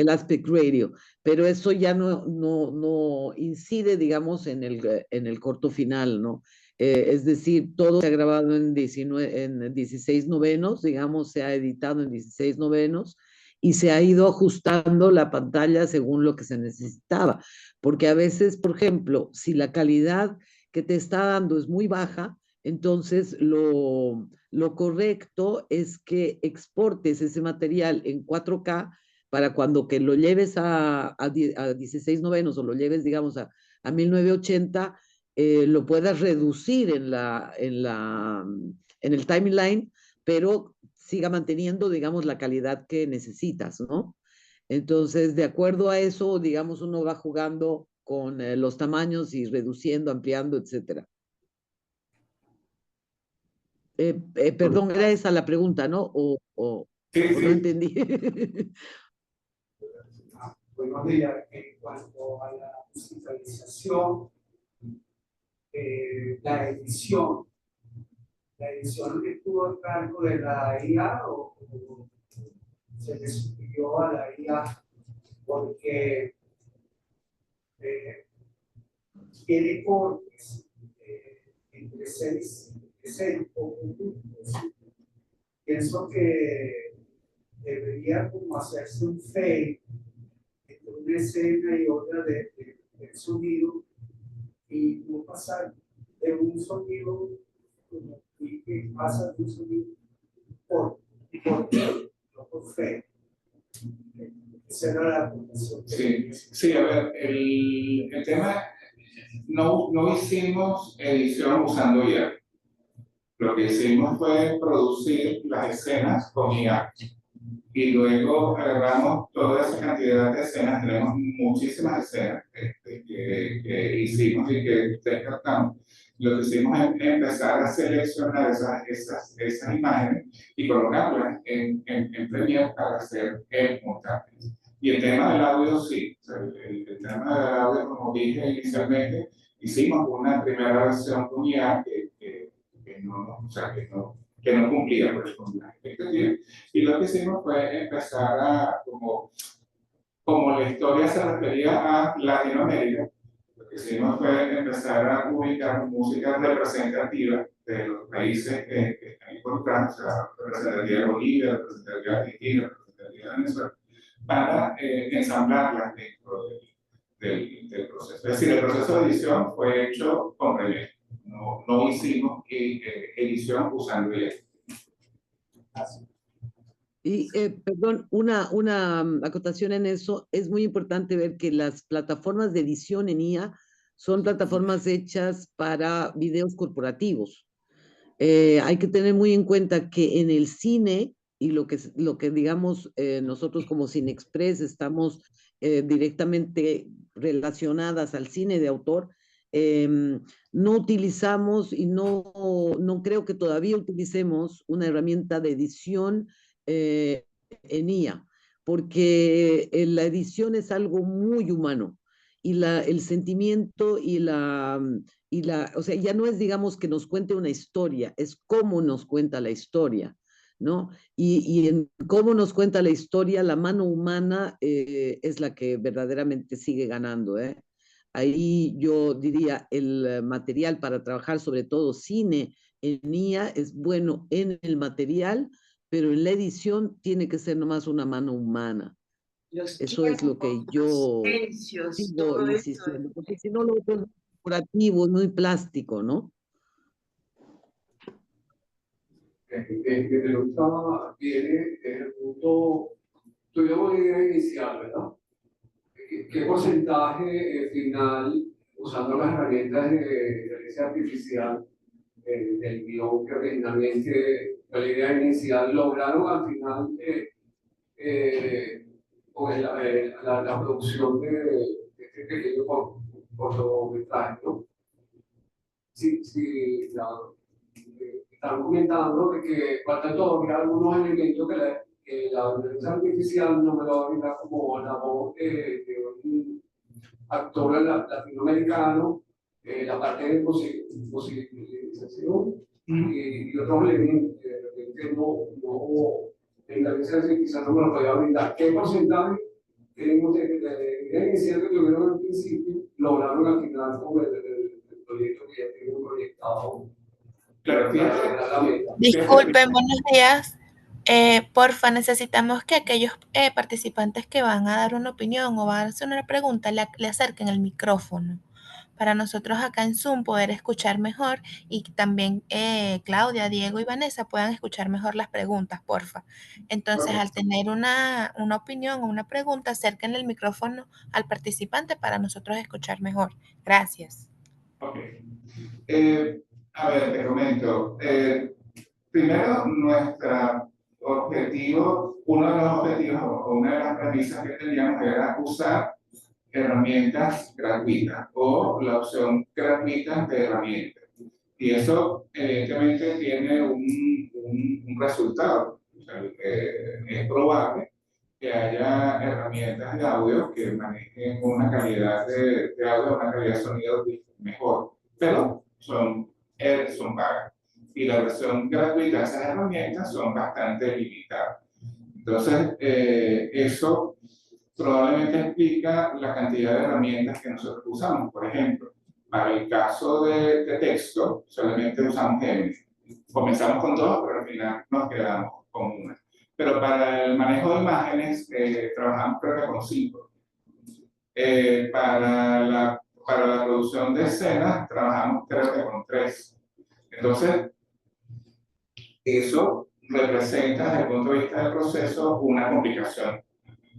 [SPEAKER 4] aspect ratio, pero eso ya no incide, digamos, en el corto final, ¿no? Es decir, todo se ha grabado en 16/9, digamos, se ha editado en 16/9 y se ha ido ajustando la pantalla según lo que se necesitaba, porque a veces, por ejemplo, si la calidad que te está dando es muy baja, entonces lo correcto es que exportes ese material en 4K para cuando que lo lleves a 16/9 o lo lleves, digamos, a 1980, lo puedas reducir en el timeline, pero siga manteniendo, digamos, la calidad que necesitas, ¿no? Entonces, de acuerdo a eso, digamos, uno va jugando con los tamaños y reduciendo, ampliando, etcétera. Perdón, era esa la pregunta, ¿no?
[SPEAKER 1] Sí,
[SPEAKER 4] o
[SPEAKER 1] sí.
[SPEAKER 4] no entendí.
[SPEAKER 13] Buenos días. En cuanto a la digitalización, la edición estuvo a cargo de la IA o se le sugirió a la IA porque tiene cortes entre 6 puntos. Pienso que debería como hacerse un fade entre una escena y otra del sonido y no pasar de un sonido como que pasa de un sonido por fade. Esa era la conclusión.
[SPEAKER 1] Sí, a ver, el tema, no hicimos edición usando IA. Lo que hicimos fue producir las escenas con IA. Y luego agarramos toda esa cantidad de escenas, tenemos muchísimas escenas que hicimos y que descartamos. Lo que hicimos es empezar a seleccionar esas imágenes y colocarlas en Premiere para hacer el montaje. Y el tema del audio, sí. O sea, el tema del audio, como dije inicialmente, hicimos una primera versión con IA que no cumplía pues, con las expectativas. Y lo que hicimos fue empezar a, como la historia se refería a Latinoamérica, lo que hicimos fue empezar a ubicar música representativa de los países que están involucrados, o sea, representativa de Bolivia, representativa de Argentina, representativa de Venezuela, para ensamblarlas dentro del proceso. Es decir, el proceso de edición fue hecho con Premiere. No hicimos edición usando IA.
[SPEAKER 4] Y, perdón, una acotación en eso. Es muy importante ver que las plataformas de edición en IA son plataformas hechas para videos corporativos. Hay que tener muy en cuenta que en el cine y lo que digamos, nosotros como Cinexpress estamos directamente relacionadas al cine de autor, no utilizamos y no creo que todavía utilicemos una herramienta de edición en IA, porque la edición es algo muy humano y el sentimiento o sea, ya no es, digamos, que nos cuente una historia, es cómo nos cuenta la historia, ¿no? Y en cómo nos cuenta la historia, la mano humana es la que verdaderamente sigue ganando, ¿eh? Ahí yo diría, el material para trabajar, sobre todo cine en IA, es bueno en el material, pero en la edición tiene que ser nomás una mano humana. Eso es lo que yo sigo insistiendo, porque si no lo otro es muy corporativo, muy plástico, ¿no?
[SPEAKER 14] Que te lo estaba viene desde el punto, tuvimos una idea inicial, ¿verdad? ¿Qué porcentaje final, usando las herramientas de inteligencia artificial, del guión que originalmente, la idea inicial, lograron al final con la producción de este pequeño cortometraje, ¿no? Sí, están comentando de que faltan todavía algunos elementos que la inteligencia artificial no me lo brinda como la voz de un actor latinoamericano, la parte de posibilización y otros elementos que la inteligencia artificial no me lo podía brindar. ¿Qué porcentaje tenemos de inicial que tuvieron al principio lograron al final con el proyecto que ya tienen proyectado?
[SPEAKER 1] Claro,
[SPEAKER 8] Disculpen, buenos días. Porfa, necesitamos que aquellos participantes que van a dar una opinión o van a hacer una pregunta le acerquen el micrófono para nosotros acá en Zoom poder escuchar mejor y también Claudia, Diego y Vanessa puedan escuchar mejor las preguntas, porfa. Entonces, al tener una opinión o una pregunta, acerquen el micrófono al participante para nosotros escuchar mejor. Gracias.
[SPEAKER 1] Ok. A ver, te comento. Primero, nuestro objetivo, uno de los objetivos o una de las premisas que teníamos era usar herramientas gratuitas o la opción gratuita de herramientas. Y eso evidentemente tiene un resultado. O sea, es probable que haya herramientas de audio que manejen una calidad de audio, una calidad de sonido mejor, pero son pagas. Y la versión gratuita de esas herramientas son bastante limitadas. Entonces, eso probablemente explica la cantidad de herramientas que nosotros usamos. Por ejemplo, para el caso de texto, solamente usamos Gemini. Comenzamos con dos, pero al final nos quedamos con una. Pero para el manejo de imágenes, trabajamos creo que con 5. Para la producción de escenas, trabajamos creo que con 3. Entonces, eso representa desde el punto de vista del proceso una complicación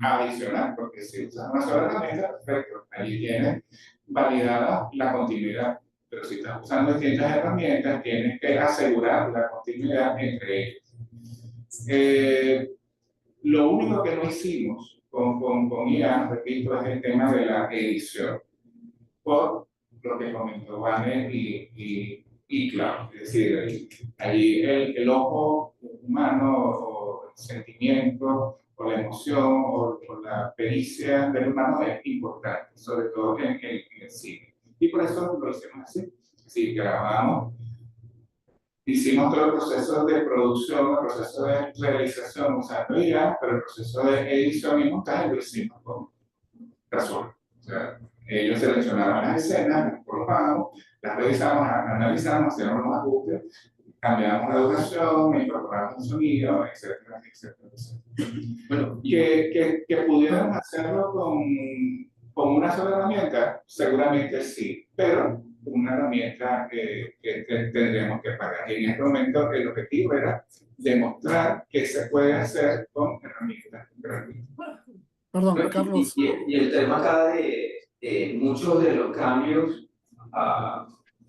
[SPEAKER 1] adicional, porque si usas una sola herramienta, perfecto, allí tienes validada la continuidad, pero si estás usando distintas herramientas, tienes que asegurar la continuidad entre ellas. Lo único que no hicimos con IA, repito, es el tema de la edición, por lo que comentó Vane y claro, es decir, allí el ojo humano o el sentimiento o la emoción o la pericia del humano es importante, sobre todo en el cine. Y por eso lo hicimos así. Si grabamos, hicimos todo el proceso de producción, el proceso de realización usando IA, pero el proceso de edición y montaje lo hicimos con Razor. O sea, ellos seleccionaban las escenas, las probamos, las revisamos, las analizamos, hacíamos los ajustes, cambiamos la duración, incorporamos el sonido, etcétera, etcétera, etcétera. Bueno, que pudiéramos hacerlo con una sola herramienta, seguramente sí, pero una herramienta que tendríamos que pagar. Y en este momento el objetivo era demostrar que se puede hacer con herramientas gratuitas.
[SPEAKER 5] Perdón, Carlos.
[SPEAKER 11] Y el tema acá de muchos de los cambios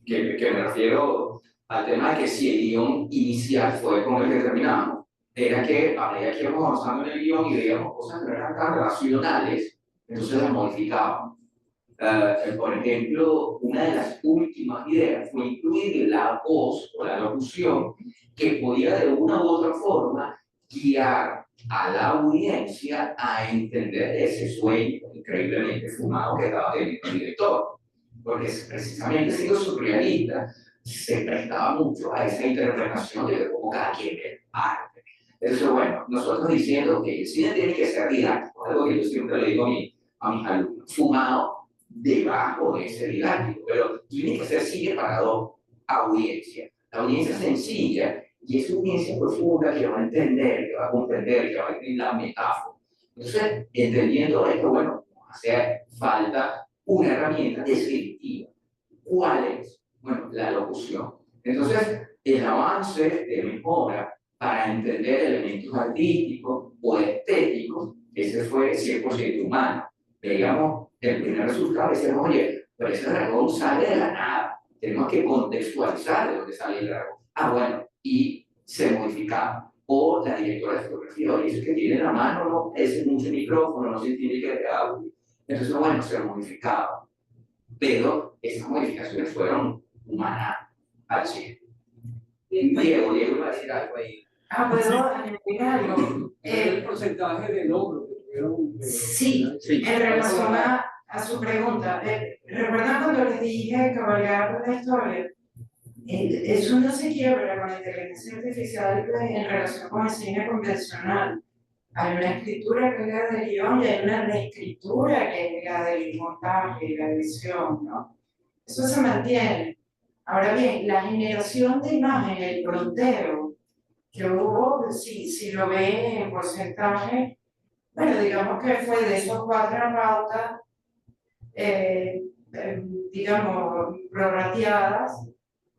[SPEAKER 11] que me refiero al tema de que si el guión inicial fue con el que terminamos, era que a medida que íbamos avanzando en el guión y veíamos cosas que no eran tan relacionales, entonces las modificábamos. Por ejemplo, una de las últimas ideas fue incluir la voz o la locución que podía de una u otra forma guiar a la audiencia a entender ese sueño increíblemente fumado que estaba teniendo el director. Porque precisamente siendo surrealista, se prestaba mucho a esa interpretación de cómo cada quien ve arte. Entonces, bueno, nosotros diciendo que el cine tiene que ser didáctico, algo que yo siempre le digo a mis alumnos, fumado debajo de ese didáctico, pero tiene que ser cine para dos audiencias. La audiencia sencilla y esa audiencia profunda que va a entender, que va a comprender, que va a entender la metáfora. Entonces, entendiendo esto, bueno, hace falta una herramienta descriptiva. ¿Cuál es? Bueno, la locución. Entonces, el avance de mejora para entender elementos artísticos o estéticos, ese fue 100% humano. Veíamos el primer resultado, decíamos, oye, pero ese dragón sale de la nada. Tenemos que contextualizar de dónde sale el dragón. Ah, bueno, y se modificaba. O la directora de fotografía, oye, eso que tiene en la mano, no es mucho micrófono, no se entiende que es de audio. Entonces, bueno, se modificaba. Pero esas modificaciones fueron humanas al 100. Diego iba a decir algo ahí.
[SPEAKER 7] ¿Puedo añadir algo?
[SPEAKER 14] El porcentaje de logro que tuvieron.
[SPEAKER 7] Sí, en relación a su pregunta. ¿Recuerdan cuando les dije cabalgar la historia? Eso no se quiebra con la inteligencia artificial en relación con el cine convencional. Hay una escritura que es la del guión y hay una reescritura que es la del montaje y la edición, ¿no? Eso se mantiene. Ahora bien, la generación de imagen, el frontero que hubo, si lo ve en porcentaje, bueno, digamos que fue de esos 4 pautas, digamos, prorrateadas,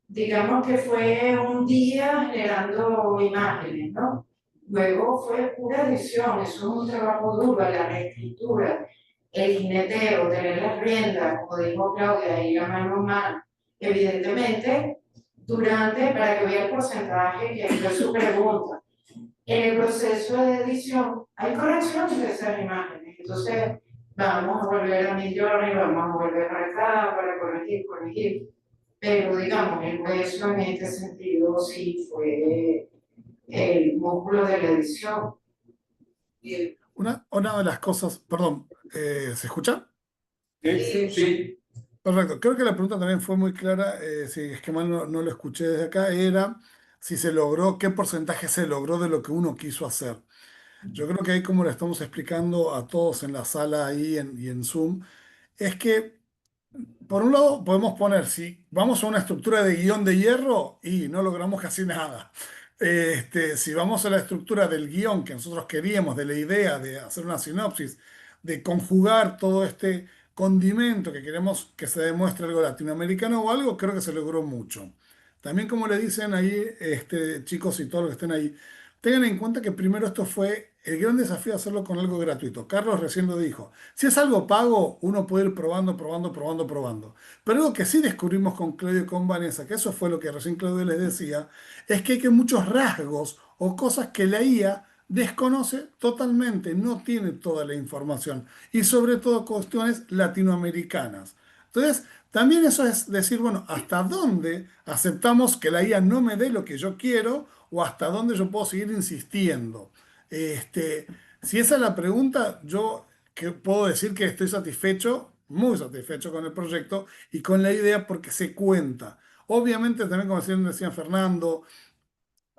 [SPEAKER 7] digamos que fue un día generando imágenes, ¿no? Luego fue pura edición, eso es un trabajo duro, la reescritura, el jineteo, tener las riendas, como dijo Claudia, ahí a mano humana. Evidentemente, para que vea el porcentaje, que fue su pregunta, en el proceso de edición hay correcciones de esas imágenes, entonces vamos a volver a Midjourney, vamos a volver para acá para corregir, pero digamos, el hueso en este sentido sí fue el músculo de la edición.
[SPEAKER 5] Una de las cosas, perdón, ¿se escucha?
[SPEAKER 14] Sí.
[SPEAKER 5] Perfecto. Creo que la pregunta también fue muy clara, si es que mal no lo escuché desde acá, era si se logró, qué porcentaje se logró de lo que uno quiso hacer. Yo creo que ahí, como le estamos explicando a todos en la sala ahí y en Zoom, es que por un lado podemos poner, si vamos a una estructura de guión de hierro y no logramos casi nada. Si vamos a la estructura del guión que nosotros queríamos, de la idea de hacer una sinopsis, de conjugar todo este condimento que queremos que se demuestre algo latinoamericano o algo, creo que se logró mucho. También, como le dicen ahí, chicos y todos los que estén ahí, tengan en cuenta que primero esto fue el gran desafío de hacerlo con algo gratuito. Carlos recién lo dijo. Si es algo pago, uno puede ir probando. Pero algo que sí descubrimos con Claudio y con Vanessa, que eso fue lo que recién Claudio les decía, es que hay muchos rasgos o cosas que la IA desconoce totalmente, no tiene toda la información. Y sobre todo cuestiones latinoamericanas. Entonces, también eso es decir, bueno, ¿hasta dónde aceptamos que la IA no me dé lo que yo quiero o hasta dónde yo puedo seguir insistiendo? Si esa es la pregunta, yo puedo decir que estoy satisfecho, muy satisfecho con el proyecto y con la idea porque se cuenta. Obviamente también, como decían Fernando,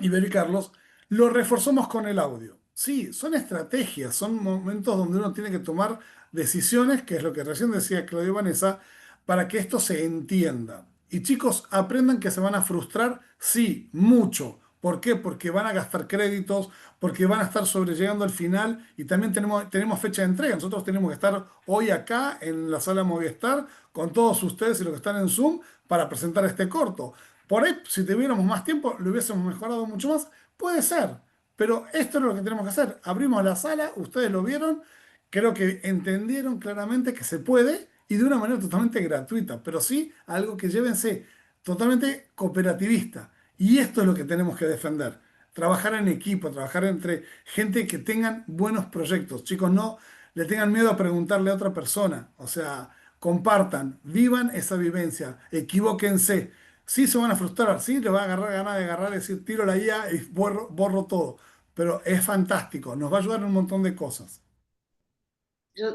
[SPEAKER 5] Iber y Carlos, lo reforzamos con el audio. Sí, son estrategias, son momentos donde uno tiene que tomar decisiones, que es lo que recién decía Claudio y Vanessa, para que esto se entienda. Y chicos, aprendan que se van a frustrar, sí, mucho. ¿Por qué? Porque van a gastar créditos, porque van a estar sobrellegando al final y también tenemos fecha de entrega. Nosotros tenemos que estar hoy acá en la sala Movistar con todos ustedes y los que están en Zoom para presentar este corto. Por ahí, si tuviéramos más tiempo, lo hubiésemos mejorado mucho más. Puede ser, pero esto es lo que tenemos que hacer. Abrimos la sala, ustedes lo vieron, creo que entendieron claramente que se puede y de una manera totalmente gratuita, pero sí algo que llévense totalmente cooperativista. Y esto es lo que tenemos que defender. trabajar en equipo, trabajar entre gente que tengan buenos proyectos. Chicos, no le tengan miedo a preguntarle a otra persona. O sea, compartan, vivan esa vivencia, equivóquense. Sí se van a frustrar, sí les va a agarrar ganas de agarrar y decir, tiro la IA y borro todo. Pero es fantástico, nos va a ayudar en un montón de cosas.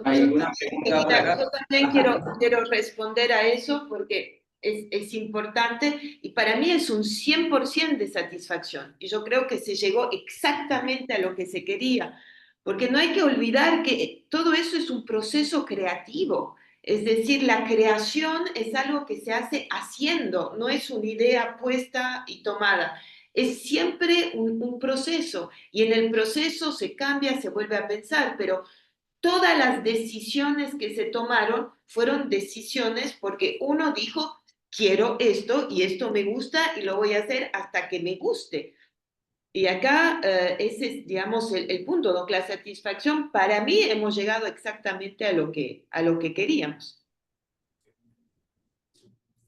[SPEAKER 11] Hay una
[SPEAKER 3] Yo
[SPEAKER 11] pregunta por acá.
[SPEAKER 3] también quiero responder a eso porque es importante y para mí es un 100% de satisfacción. Y yo creo que se llegó exactamente a lo que se quería, porque no hay que olvidar que todo eso es un proceso creativo. Es decir, la creación es algo que se hace haciendo, no es una idea puesta y tomada. Es siempre un proceso y en el proceso se cambia, se vuelve a pensar, pero todas las decisiones que se tomaron fueron decisiones porque uno dijo, quiero esto y esto me gusta y lo voy a hacer hasta que me guste. Y acá ese es, digamos, el punto, ¿no? La satisfacción, para mí hemos llegado exactamente a lo que queríamos.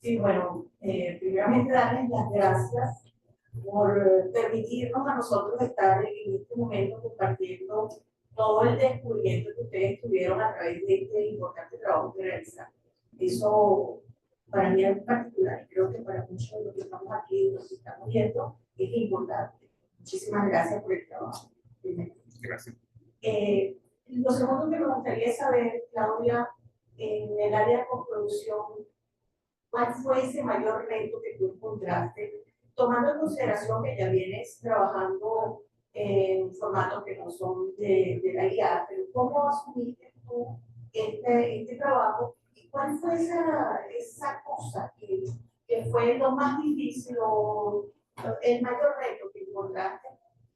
[SPEAKER 15] Sí, bueno, primeramente darles las gracias por permitirnos a nosotros estar en este momento compartiendo todo el descubrimiento que ustedes tuvieron a través de este importante trabajo que realizan. Eso para mí en particular, creo que para muchos de los que estamos aquí, los que estamos viendo, es importante. Muchísimas gracias por el trabajo.
[SPEAKER 1] Gracias.
[SPEAKER 15] Lo segundo que me gustaría saber, Claudia, en el área de postproducción, ¿cuál fue ese mayor reto que tú encontraste, tomando en consideración que ya vienes trabajando en formatos que no son de la IA, pero cómo asumiste tú este trabajo y cuál fue esa cosa que fue lo más difícil o el mayor reto que encontraste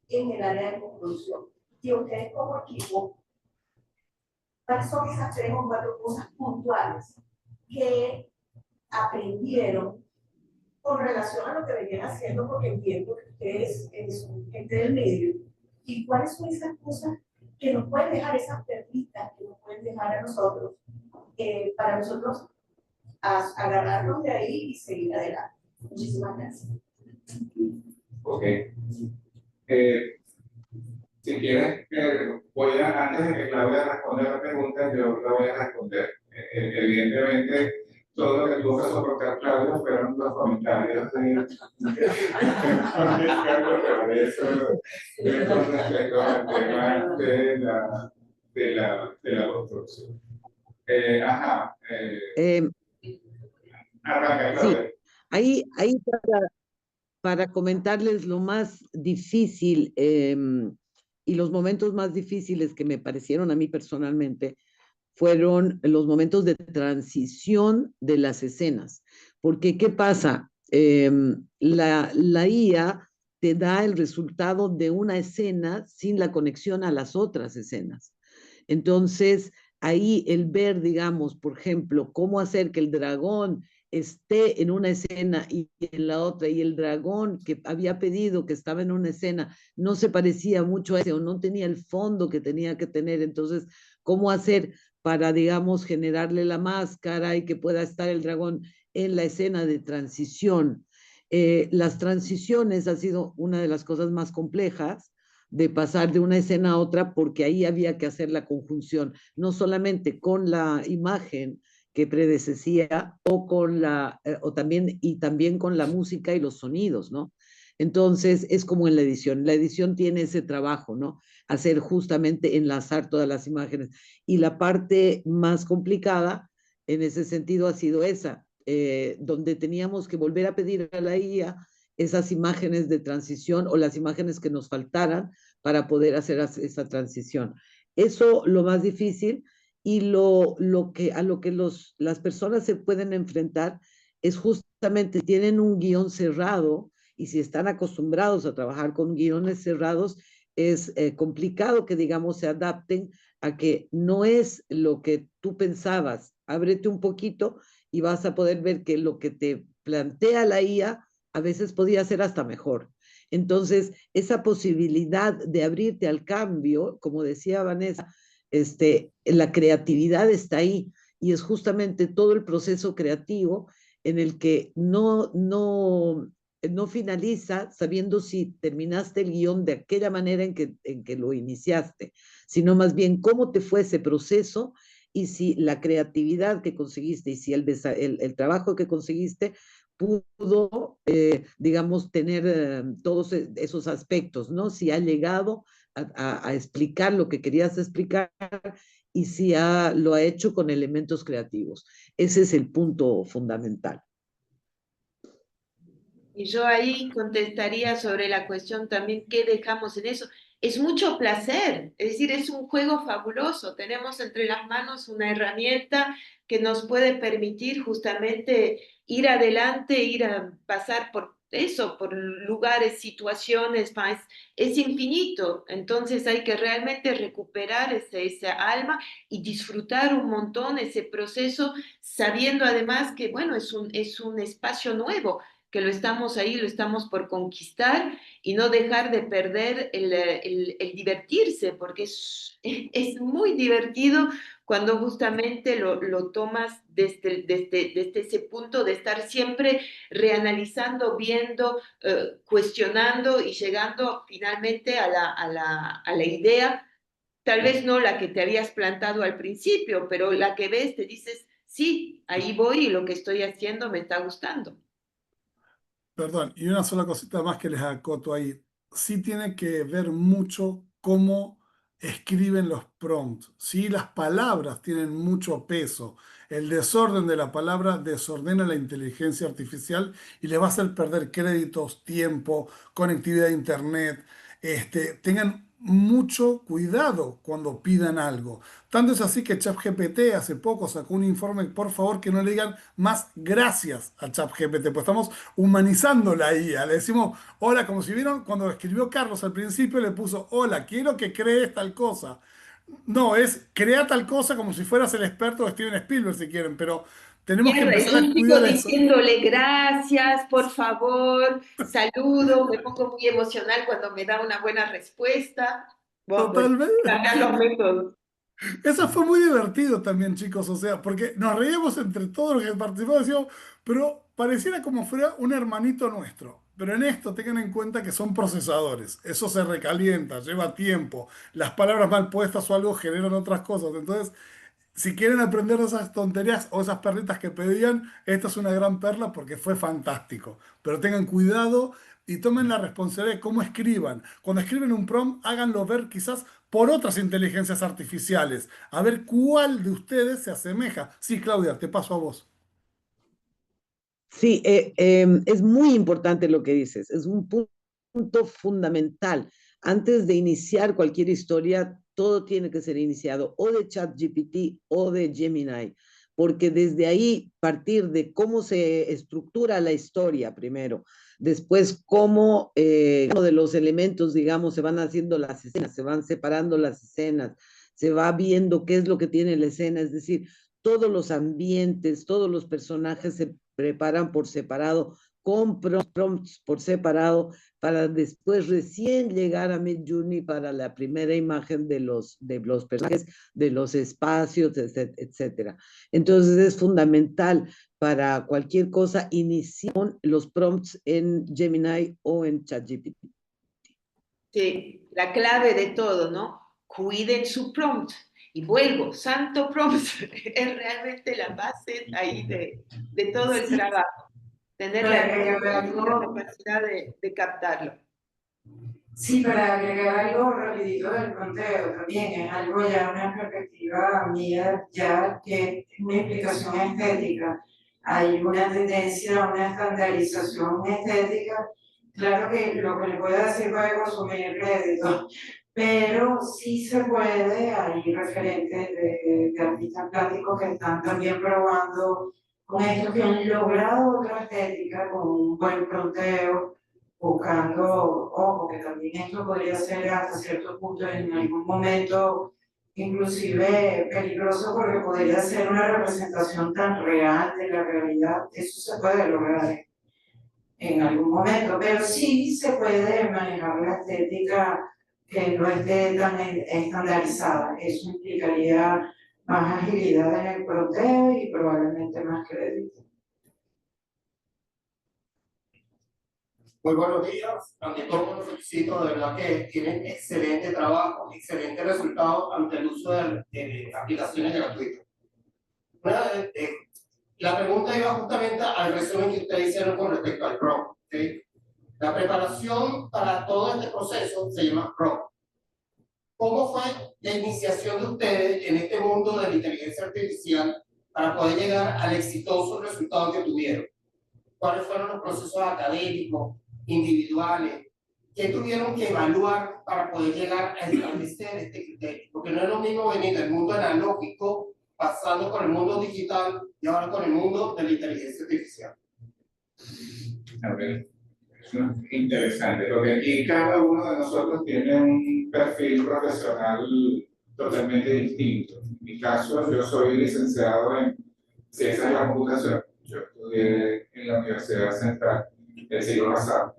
[SPEAKER 15] en el área de postproducción? Y ustedes como equipo, ¿cuáles son esas 3 o 4 cosas puntuales que aprendieron con relación a lo que venían haciendo, porque entiendo que ustedes son gente del medio, y cuáles son esas cosas que nos pueden dejar, esas perlitas que nos pueden dejar a nosotros, para nosotros agarrarnos de ahí y seguir adelante? Muchísimas gracias.
[SPEAKER 1] Ok. Si quieres, antes de que Claudia responda la pregunta, yo la voy a responder. Evidentemente, todo lo que tuvo que soportar Claudia fueron los comentarios de con respecto al tema de la construcción. Arranca,
[SPEAKER 4] Sí,
[SPEAKER 1] Claudia.
[SPEAKER 4] ahí para comentarles lo más difícil y los momentos más difíciles que me parecieron a mí personalmente fueron los momentos de transición de las escenas. Porque, ¿qué pasa? La IA te da el resultado de una escena sin la conexión a las otras escenas. Entonces, ahí el ver, digamos, por ejemplo, cómo hacer que el dragón esté en una escena y en la otra, y el dragón que había pedido que estaba en una escena no se parecía mucho a ese o no tenía el fondo que tenía que tener. Entonces, ¿cómo hacer para, digamos, generarle la máscara y que pueda estar el dragón en la escena de transición? Las transiciones ha sido una de las cosas más complejas de pasar de una escena a otra, porque ahí había que hacer la conjunción, no solamente con la imagen que predecía o con también con la música y los sonidos, ¿no? Entonces es como en la edición tiene ese trabajo, ¿no? Hacer justamente enlazar todas las imágenes. Y la parte más complicada en ese sentido ha sido esa, donde teníamos que volver a pedir a la IA esas imágenes de transición o las imágenes que nos faltaran para poder hacer esa transición. Eso lo más difícil, y a lo que las personas se pueden enfrentar es justamente, tienen un guión cerrado, y si están acostumbrados a trabajar con guiones cerrados, es complicado que, digamos, se adapten a que no es lo que tú pensabas. Ábrete un poquito y vas a poder ver que lo que te plantea la IA a veces podía ser hasta mejor. Entonces, esa posibilidad de abrirte al cambio, como decía Vanessa, la creatividad está ahí, y es justamente todo el proceso creativo en el que no no finaliza sabiendo si terminaste el guión de aquella manera en que lo iniciaste, sino más bien cómo te fue ese proceso y si la creatividad que conseguiste y si el trabajo que conseguiste pudo, digamos, tener todos esos aspectos, ¿no? Si ha llegado a explicar lo que querías explicar y si lo ha hecho con elementos creativos. Ese es el punto fundamental.
[SPEAKER 3] Y yo ahí contestaría sobre la cuestión también, ¿qué dejamos en eso? Es mucho placer, es decir, es un juego fabuloso. Tenemos entre las manos una herramienta que nos puede permitir justamente ir adelante, ir a pasar por eso, por lugares, situaciones, es infinito. Entonces hay que realmente recuperar esa alma y disfrutar un montón ese proceso, sabiendo además que, bueno, es un espacio nuevo que lo estamos ahí, lo estamos por conquistar y no dejar de perder el divertirse, porque es muy divertido cuando justamente lo tomas desde ese punto de estar siempre reanalizando, viendo, cuestionando y llegando finalmente a la idea, tal vez no la que te habías plantado al principio, pero la que ves, te dices, sí, ahí voy y lo que estoy haciendo me está gustando.
[SPEAKER 5] Perdón, y una sola cosita más que les acoto ahí. Sí tiene que ver mucho cómo escriben los prompts. Sí, las palabras tienen mucho peso. El desorden de la palabra desordena la inteligencia artificial y le va a hacer perder créditos, tiempo, conectividad a internet. Tengan mucho cuidado cuando pidan algo. Tanto es así que ChatGPT hace poco sacó un informe, por favor, que no le digan más gracias a ChatGPT, pues estamos humanizando la IA. Le decimos hola, como si vieron cuando escribió Carlos al principio, le puso hola, quiero que crees tal cosa. No, es crea tal cosa como si fueras el experto de Steven Spielberg, si quieren, pero tenemos que empezar
[SPEAKER 3] Yo
[SPEAKER 5] a
[SPEAKER 3] sigo
[SPEAKER 5] cuidar eso.
[SPEAKER 3] diciéndole gracias, por favor, saludo, me pongo muy emocional cuando me da una buena respuesta. Bueno, pues
[SPEAKER 5] Totalmente.
[SPEAKER 3] cambiar los métodos.
[SPEAKER 5] Eso fue muy divertido también, chicos, o sea, porque nos reíamos entre todos los que participamos, decíamos, pero pareciera como fuera un hermanito nuestro. Pero en esto tengan en cuenta que son procesadores, eso se recalienta, lleva tiempo, las palabras mal puestas o algo generan otras cosas. Entonces, si quieren aprender esas tonterías o esas perlitas que pedían, esta es una gran perla porque fue fantástico. Pero tengan cuidado y tomen la responsabilidad de cómo escriban. Cuando escriben un prompt, háganlo ver quizás por otras inteligencias artificiales. A ver cuál de ustedes se asemeja. Sí, Claudia, te paso a vos.
[SPEAKER 4] Sí, es muy importante lo que dices, es un punto fundamental. Antes de iniciar cualquier historia, todo tiene que ser iniciado o de ChatGPT o de Gemini, porque desde ahí partir de cómo se estructura la historia primero, después cómo uno de los elementos, digamos, se van haciendo las escenas, se van separando las escenas, se va viendo qué es lo que tiene la escena, es decir, todos los ambientes, todos los personajes se preparan por separado, con prompts por separado, para después recién llegar a Midjourney para la primera imagen de los personajes, de los espacios, etcétera. Entonces es fundamental para cualquier cosa iniciar con los prompts en Gemini o en ChatGPT.
[SPEAKER 3] Sí, la clave de todo, ¿no? Cuiden su prompt. Y vuelvo, santo prompt, es realmente la base ahí de todo el trabajo. Tener la capacidad de captarlo.
[SPEAKER 7] Sí, para agregar algo rapidito del conteo también, es algo ya una perspectiva mía, ya que es una explicación estética. Hay una tendencia a una estandarización estética. Claro que lo que le pueda decir puede consumir crédito, pero sí se puede, hay referentes de artistas plásticos que están también probando con esto, que han logrado otra estética con un buen fronteo, buscando, ojo, que también esto podría ser hasta cierto punto en algún momento inclusive peligroso porque podría ser una representación tan real de la realidad, eso se puede lograr en algún momento, pero sí se puede manejar la estética que no esté tan estandarizada. Eso implicaría más agilidad en el proteo y probablemente más crédito.
[SPEAKER 16] Muy buenos días, ante todo los felicito, de verdad que tienen excelente trabajo, excelente resultado ante el uso de aplicaciones gratuitas. La pregunta iba justamente al resumen que ustedes hicieron con respecto al PROM. ¿Okay? La preparación para todo este proceso se llama PROM. ¿Cómo fue la iniciación de ustedes en este mundo de la inteligencia artificial para poder llegar al exitoso resultado que tuvieron? ¿Cuáles fueron los procesos académicos, individuales? ¿Qué tuvieron que evaluar para poder llegar a establecer este criterio? Porque no es lo mismo venir del mundo analógico, pasando por el mundo digital y ahora con el mundo de la inteligencia artificial.
[SPEAKER 1] A ver, eso es interesante, porque aquí cada uno de nosotros tiene un perfil profesional totalmente distinto. En mi caso, yo soy licenciado en Ciencias de la Computación. Yo estudié en la Universidad Central el siglo pasado.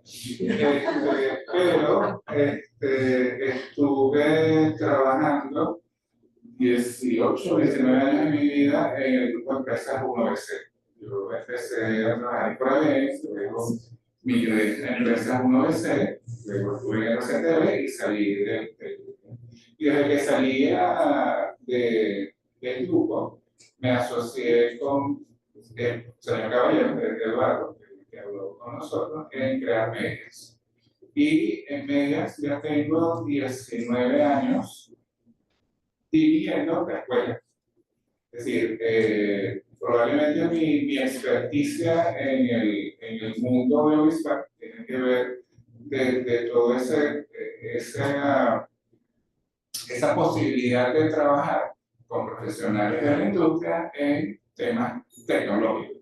[SPEAKER 1] Pero estuve trabajando 18, 19 años de mi vida en el grupo de empresas 1BC. Yo empecé a trabajar en Proaves, luego migré a empresas 1BC, luego estuve en RCTV y salí del grupo. Y desde que salí del grupo, me asocié con el señor Caballero, Eduardo, que habló con nosotros, en crear medias. Y en medias ya tengo 19 años viviendo la escuela. Es decir, probablemente mi experticia en el mundo audiovisual tiene que ver de toda esa posibilidad de trabajar con profesionales de la industria en temas tecnológicos.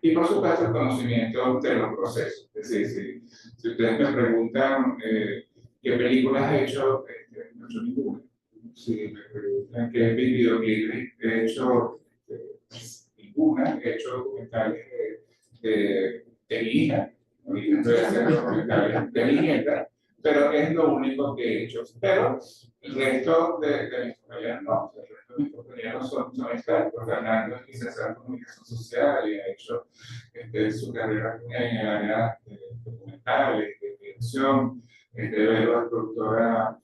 [SPEAKER 1] Y por supuesto el conocimiento de los procesos. Es decir, si ustedes me preguntan qué películas he hecho, no he hecho ninguna. Si me preguntan qué videoclips he hecho, ninguna. He hecho documentales de mi hija. Ahorita estoy haciendo documentales de mi nieta, pero es lo único que he hecho. Pero el resto de mis compañeros no. El resto de mis compañeros son expertos. Fernando es licenciado en comunicación social y ha hecho su carrera en el área de documentales, de dirección. Vero es productora,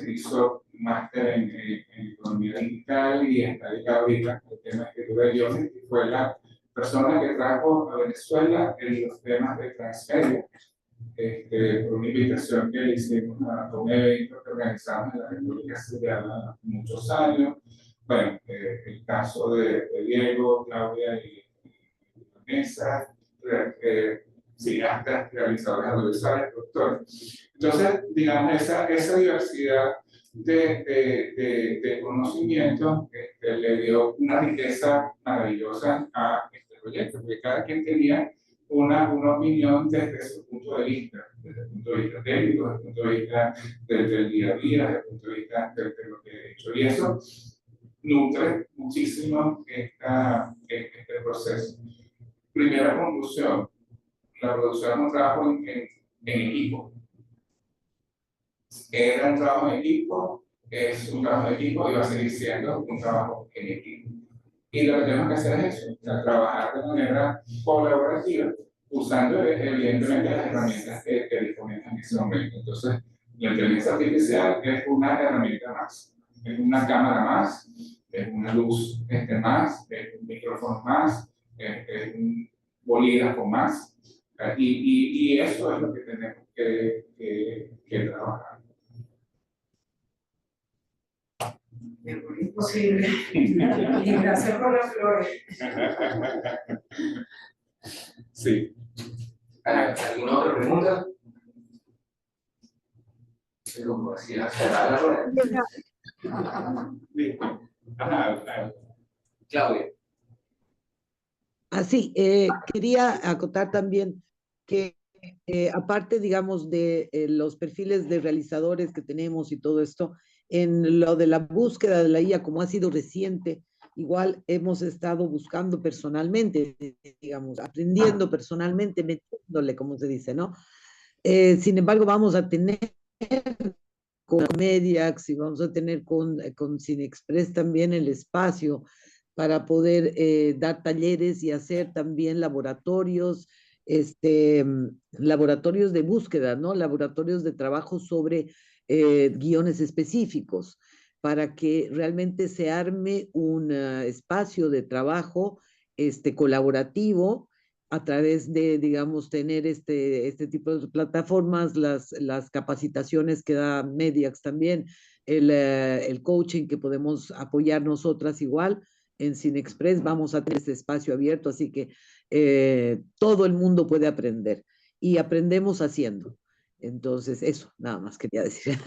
[SPEAKER 1] hizo máster en economía digital y está dedicada ahorita al tema de escritura de guiones, y fue la persona que trajo a Venezuela en los temas de transmedia, por una invitación que le hicimos a un evento que organizamos en la República hace ya muchos años. Bueno, el caso de Diego, Claudia y Vanessa, cineastas, realizadores audiovisuales, productores. Entonces, digamos, esa diversidad de conocimientos le dio una riqueza maravillosa a este proyecto, porque cada quien tenía una opinión desde su punto de vista, desde el punto de vista técnico, desde el punto de vista del día a día, desde el punto de vista de lo que he hecho. Y eso nutre muchísimo este proceso. Primera conclusión: la producción es un trabajo en equipo. Era un trabajo en equipo, es un trabajo en equipo y va a seguir siendo un trabajo en equipo. Y lo que tenemos que hacer es eso, trabajar de manera colaborativa, usando evidentemente las herramientas que disponemos en ese momento. Entonces, la inteligencia artificial es una herramienta más, es una cámara más, es una luz más, es un micrófono más, es un bolígrafo más. Y eso es lo que tenemos que trabajar.
[SPEAKER 10] Imposible. Y gracias por las flores.
[SPEAKER 1] Sí.
[SPEAKER 11] ¿Alguna otra pregunta? Como decía, Claudia.
[SPEAKER 4] Así, quería acotar también que aparte, digamos, de los perfiles de realizadores que tenemos y todo esto, en lo de la búsqueda de la IA, como ha sido reciente, igual hemos estado buscando personalmente, digamos, aprendiendo personalmente, metiéndole, como se dice, ¿no? Sin embargo, vamos a tener con Mediax y vamos a tener con Cinexpress también el espacio para poder dar talleres y hacer también laboratorios laboratorios de búsqueda, ¿no? Laboratorios de trabajo sobre guiones específicos, para que realmente se arme un espacio de trabajo colaborativo a través de, digamos, tener este tipo de plataformas, las capacitaciones que da Mediax también, el coaching que podemos apoyar nosotras igual. En Cinexpress vamos a tener este espacio abierto, así que todo el mundo puede aprender y aprendemos haciendo. Entonces, eso, nada más quería decir.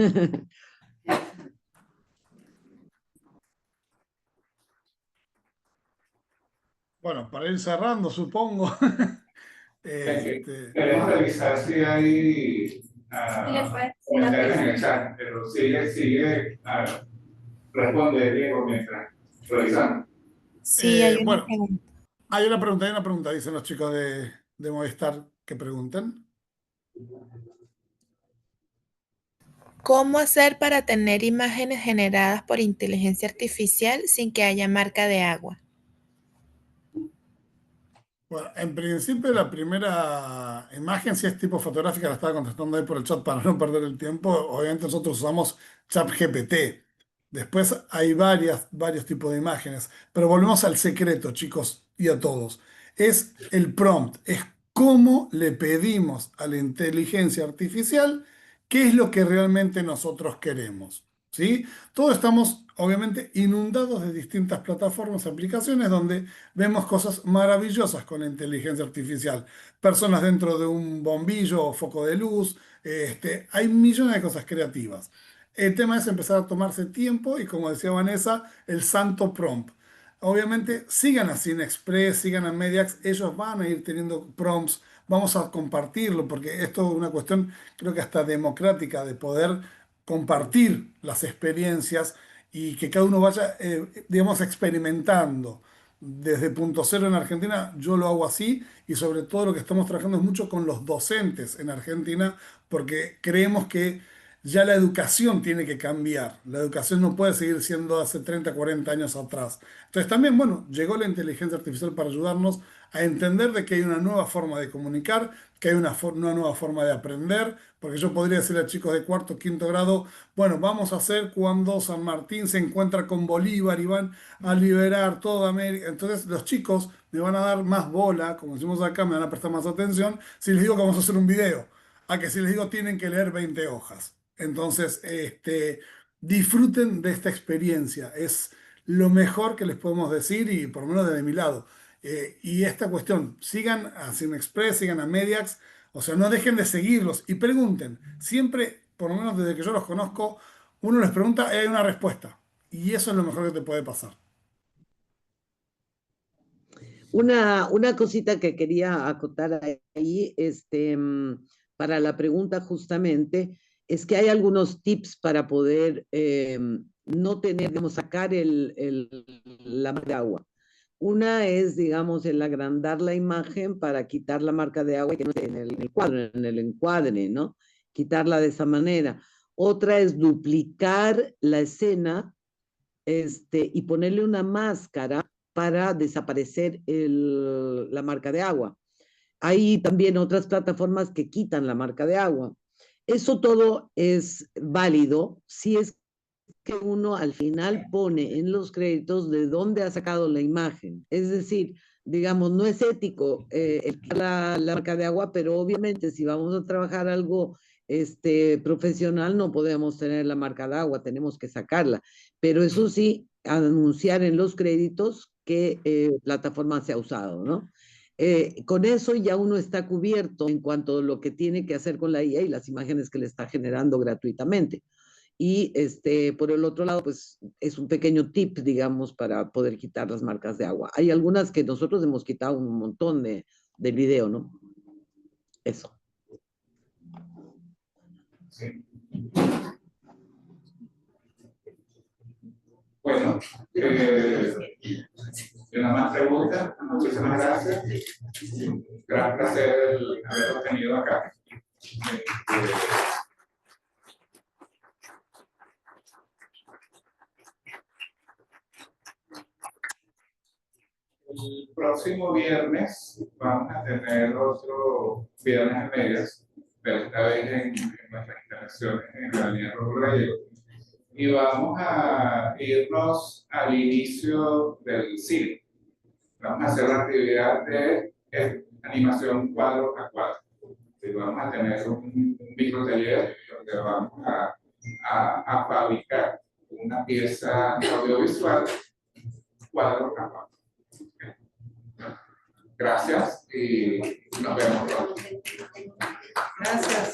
[SPEAKER 5] Bueno, para ir cerrando, supongo.
[SPEAKER 1] Queremos revisar si hay comentarios en el chat, pero sigue responde Diego mientras revisamos.
[SPEAKER 8] Sí, hay una
[SPEAKER 5] Bueno,
[SPEAKER 8] pregunta.
[SPEAKER 5] hay una pregunta, dicen los chicos de Movistar que pregunten.
[SPEAKER 8] ¿Cómo hacer para tener imágenes generadas por inteligencia artificial sin que haya marca de agua?
[SPEAKER 5] Bueno, en principio la primera imagen, si es tipo fotográfica, la estaba contestando ahí por el chat para no perder el tiempo. Obviamente nosotros usamos ChatGPT. Después hay varios tipos de imágenes. Pero volvemos al secreto, chicos, y a todos. Es el prompt, es cómo le pedimos a la inteligencia artificial qué es lo que realmente nosotros queremos. ¿Sí? Todos estamos, obviamente, inundados de distintas plataformas, aplicaciones donde vemos cosas maravillosas con la inteligencia artificial. Personas dentro de un bombillo o foco de luz. Hay millones de cosas creativas. El tema es empezar a tomarse tiempo y, como decía Vanessa, el santo prompt. Obviamente, sigan a Cinexpress, sigan a Mediax, ellos van a ir teniendo prompts. Vamos a compartirlo porque esto es una cuestión, creo que hasta democrática, de poder compartir las experiencias y que cada uno vaya, digamos, experimentando. Desde Punto Cero en Argentina, yo lo hago así y sobre todo lo que estamos trabajando es mucho con los docentes en Argentina porque creemos que ya la educación tiene que cambiar. La educación no puede seguir siendo hace 30, 40 años atrás. Entonces también, bueno, llegó la inteligencia artificial para ayudarnos a entender de que hay una nueva forma de comunicar, que hay una nueva forma de aprender, porque yo podría decirle a chicos de cuarto, quinto grado, bueno, vamos a hacer cuando San Martín se encuentra con Bolívar y van a liberar toda América. Entonces los chicos me van a dar más bola, como decimos acá, me van a prestar más atención si les digo que vamos a hacer un video, a que si les digo tienen que leer 20 hojas. Entonces, disfruten de esta experiencia. Es lo mejor que les podemos decir y por lo menos desde mi lado. Y esta cuestión, sigan a Cinexpress, sigan a Mediax, o sea, no dejen de seguirlos y pregunten. Siempre, por lo menos desde que yo los conozco, uno les pregunta y hay una respuesta. Y eso es lo mejor que te puede pasar.
[SPEAKER 4] Una cosita que quería acotar ahí, para la pregunta justamente, es que hay algunos tips para poder no tener, digamos, sacar la marca de agua. Una es, digamos, el agrandar la imagen para quitar la marca de agua que no esté en el cuadro, en el encuadre, ¿no? Quitarla de esa manera. Otra es duplicar la escena y ponerle una máscara para desaparecer la marca de agua. Hay también otras plataformas que quitan la marca de agua. Eso todo es válido si es que uno al final pone en los créditos de dónde ha sacado la imagen. Es decir, digamos, no es ético la marca de agua, pero obviamente si vamos a trabajar algo profesional no podemos tener la marca de agua, tenemos que sacarla. Pero eso sí, anunciar en los créditos qué plataforma se ha usado, ¿no? Con eso ya uno está cubierto en cuanto a lo que tiene que hacer con la IA y las imágenes que le está generando gratuitamente. Y por el otro lado, pues es un pequeño tip, digamos, para poder quitar las marcas de agua. Hay algunas que nosotros hemos quitado un montón del video, ¿no? Eso.
[SPEAKER 1] Sí. Bueno, una más pregunta. Muchísimas gracias. Gran placer haberlo tenido acá. El próximo viernes vamos a tener otro viernes a medias, pero esta vez en nuestras instalaciones en la avenida Raúl Gallego. Y vamos a irnos al inicio del cine. Vamos a hacer la actividad de animación cuadro a cuadro. Y vamos a tener un micro taller donde vamos a fabricar una pieza audiovisual cuadro a cuadro. Gracias y nos vemos pronto.
[SPEAKER 7] Gracias.